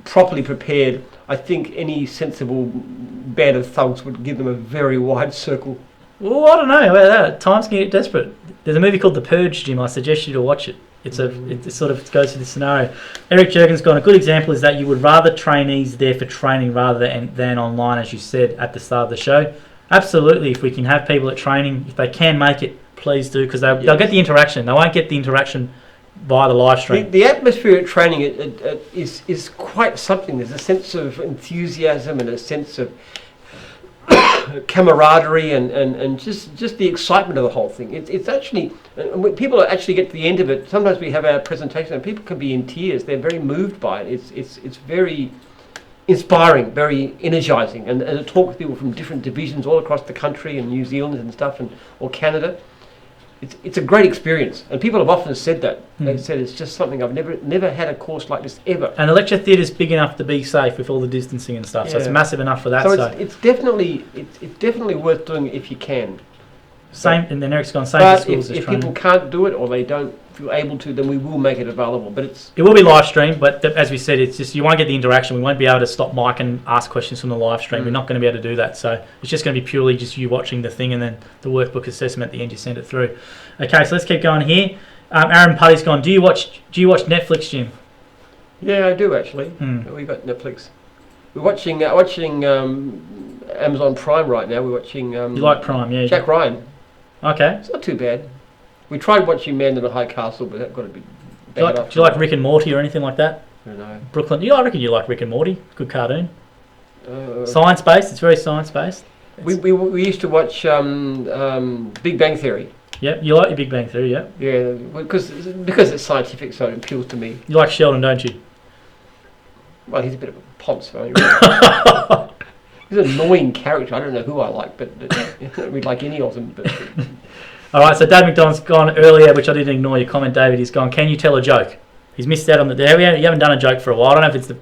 properly prepared, I think any sensible band of thugs would give them a very wide circle. Well, I don't know about that. Times can get desperate. There's a movie called The Purge, Jim. I suggest you to watch it. It sort of goes to this scenario. Eric Jurgen's gone, a good example is that you would rather trainees there for training rather than online, as you said at the start of the show. Absolutely, if we can have people at training, if they can make it, please do, because they'll get the interaction. They won't get the interaction via the live stream. The atmosphere at training is quite something. There's a sense of enthusiasm and a sense of camaraderie and just the excitement of the whole thing. It's actually, when people actually get to the end of it, sometimes we have our presentation and people can be in tears. They're very moved by it. It's very inspiring, very energising, and to talk with people from different divisions all across the country and New Zealand and stuff, or Canada. It's a great experience, and people have often said that. They said it's just something I've never had a course like this ever. And the lecture theatre is big enough to be safe with all the distancing and stuff, so it's massive enough for that. So it's definitely worth doing if you can. Same, and then Eric's gone same for schools. If people can't do it or they don't feel able to, then we will make it available. But it will be live streamed, but as we said, it's just you won't get the interaction. We won't be able to stop mic and ask questions from the live stream. We're not going to be able to do that. So it's just going to be purely just you watching the thing, and then the workbook assessment at the end you send it through. Okay, so let's keep going here. Aaron Putty's gone. Do you watch Netflix, Jim? Yeah, I do actually. We've got Netflix. We're watching Amazon Prime right now. We're watching. You like Prime, yeah? Jack Ryan. Okay. It's not too bad. We tried watching Man in the High Castle, but that got a bit bad. Do you like Rick and Morty or anything like that? I don't know. Brooklyn. I reckon you like Rick and Morty. Good cartoon. Science based. It's very science based. We used to watch Big Bang Theory. Yep, you like your Big Bang Theory, yeah? Yeah, because it's scientific, so it appeals to me. You like Sheldon, don't you? Well, he's a bit of a ponce, right? He's an annoying character. I don't know who I like, but I don't really like any of them. But all right, so Dave McDonald's gone earlier, which I didn't ignore your comment, David. He's gone, can you tell a joke? He's missed out on the there. You haven't done a joke for a while. I don't know if it's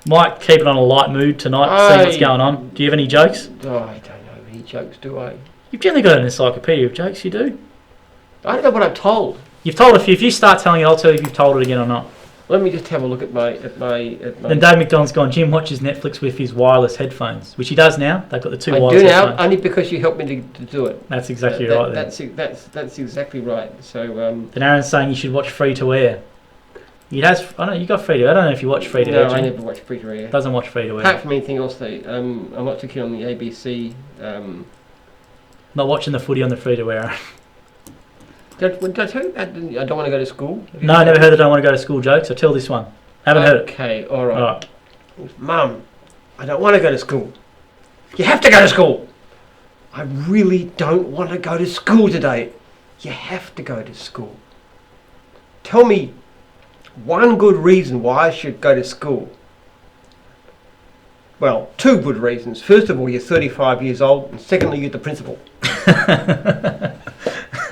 might keep it on a light mood tonight, see what's going on. Do you have any jokes? Oh, I don't know any jokes, do I? You've generally got an encyclopedia of jokes, you do. I don't know what I've told. You've told a few. If you start telling it, I'll tell you if you've told it again or not. Let me just have a look at my. Then Dave McDonald's gone. Jim watches Netflix with his wireless headphones, which he does now. They've got the two wireless headphones. I do now, only because you helped me to do it. That's exactly right. That's exactly right. So. Then Aaron's saying you should watch Free to Air. He has. I don't know. You got Free to Air. I don't know if you watch Free to Air. No, I never watch Free to Air. Doesn't watch Free to Air. Apart from anything else, I'm not too keen on the ABC. Not watching the footy on the Free to Air. Did I tell you that I don't want to go to school? No, I never heard the don't want to go to school joke, so tell this one. Haven't heard it. Okay, all right. Mum, I don't want to go to school. You have to go to school. I really don't want to go to school today. You have to go to school. Tell me one good reason why I should go to school. Well, two good reasons. First of all, you're 35 years old, and secondly, you're the principal.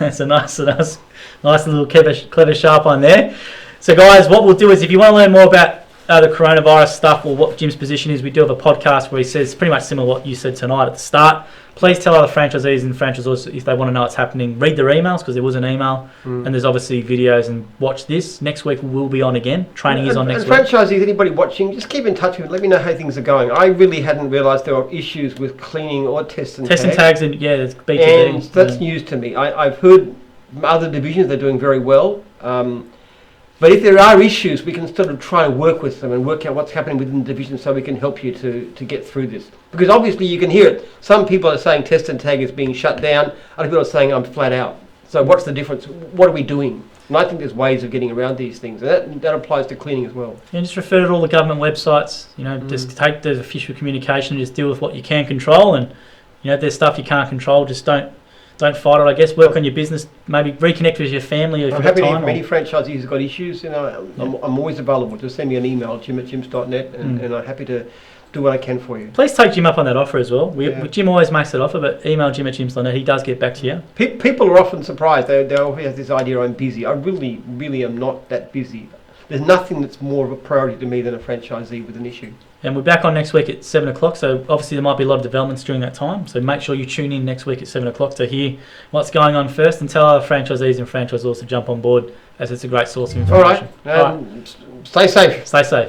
That's a nice little clever sharp one there. So guys, what we'll do is if you want to learn more about the coronavirus stuff or what Jim's position is, we do have a podcast where he says pretty much similar to what you said tonight at the start. Please tell other franchisees and franchisors if they want to know what's happening. Read their emails, because there was an email, and there's obviously videos, and watch this. Next week we'll be on again. Training is on next week. Franchisees, anybody watching, just keep in touch with me. Let me know how things are going. I really hadn't realised there were issues with cleaning or tests and tags. And it's BTD. And that's news to me. I've heard other divisions, they're doing very well. But if there are issues, we can sort of try and work with them and work out what's happening within the division so we can help you to get through this. Because obviously you can hear it. Some people are saying test and tag is being shut down. Other people are saying I'm flat out. So what's the difference? What are we doing? And I think there's ways of getting around these things. And that applies to cleaning as well. And just refer to all the government websites. Just take the official communication and just deal with what you can control. And if there's stuff you can't control, just don't fight it, I guess. Work on your business. Maybe reconnect with your family. If I'm happy to hear from any franchisees who's got issues. I'm always available. Just send me an email, jim@jims.net, and I'm happy to do what I can for you. Please take Jim up on that offer as well. Jim always makes that offer, but email jim@jims.net. He does get back to you. People are often surprised. They always have this idea I'm busy. I really, really am not that busy. There's nothing that's more of a priority to me than a franchisee with an issue. And we're back on next week at 7 o'clock, so obviously there might be a lot of developments during that time, so make sure you tune in next week at 7 o'clock to hear what's going on first, and tell our franchisees and franchisors to jump on board, as it's a great source of information. All right. Stay safe. Stay safe.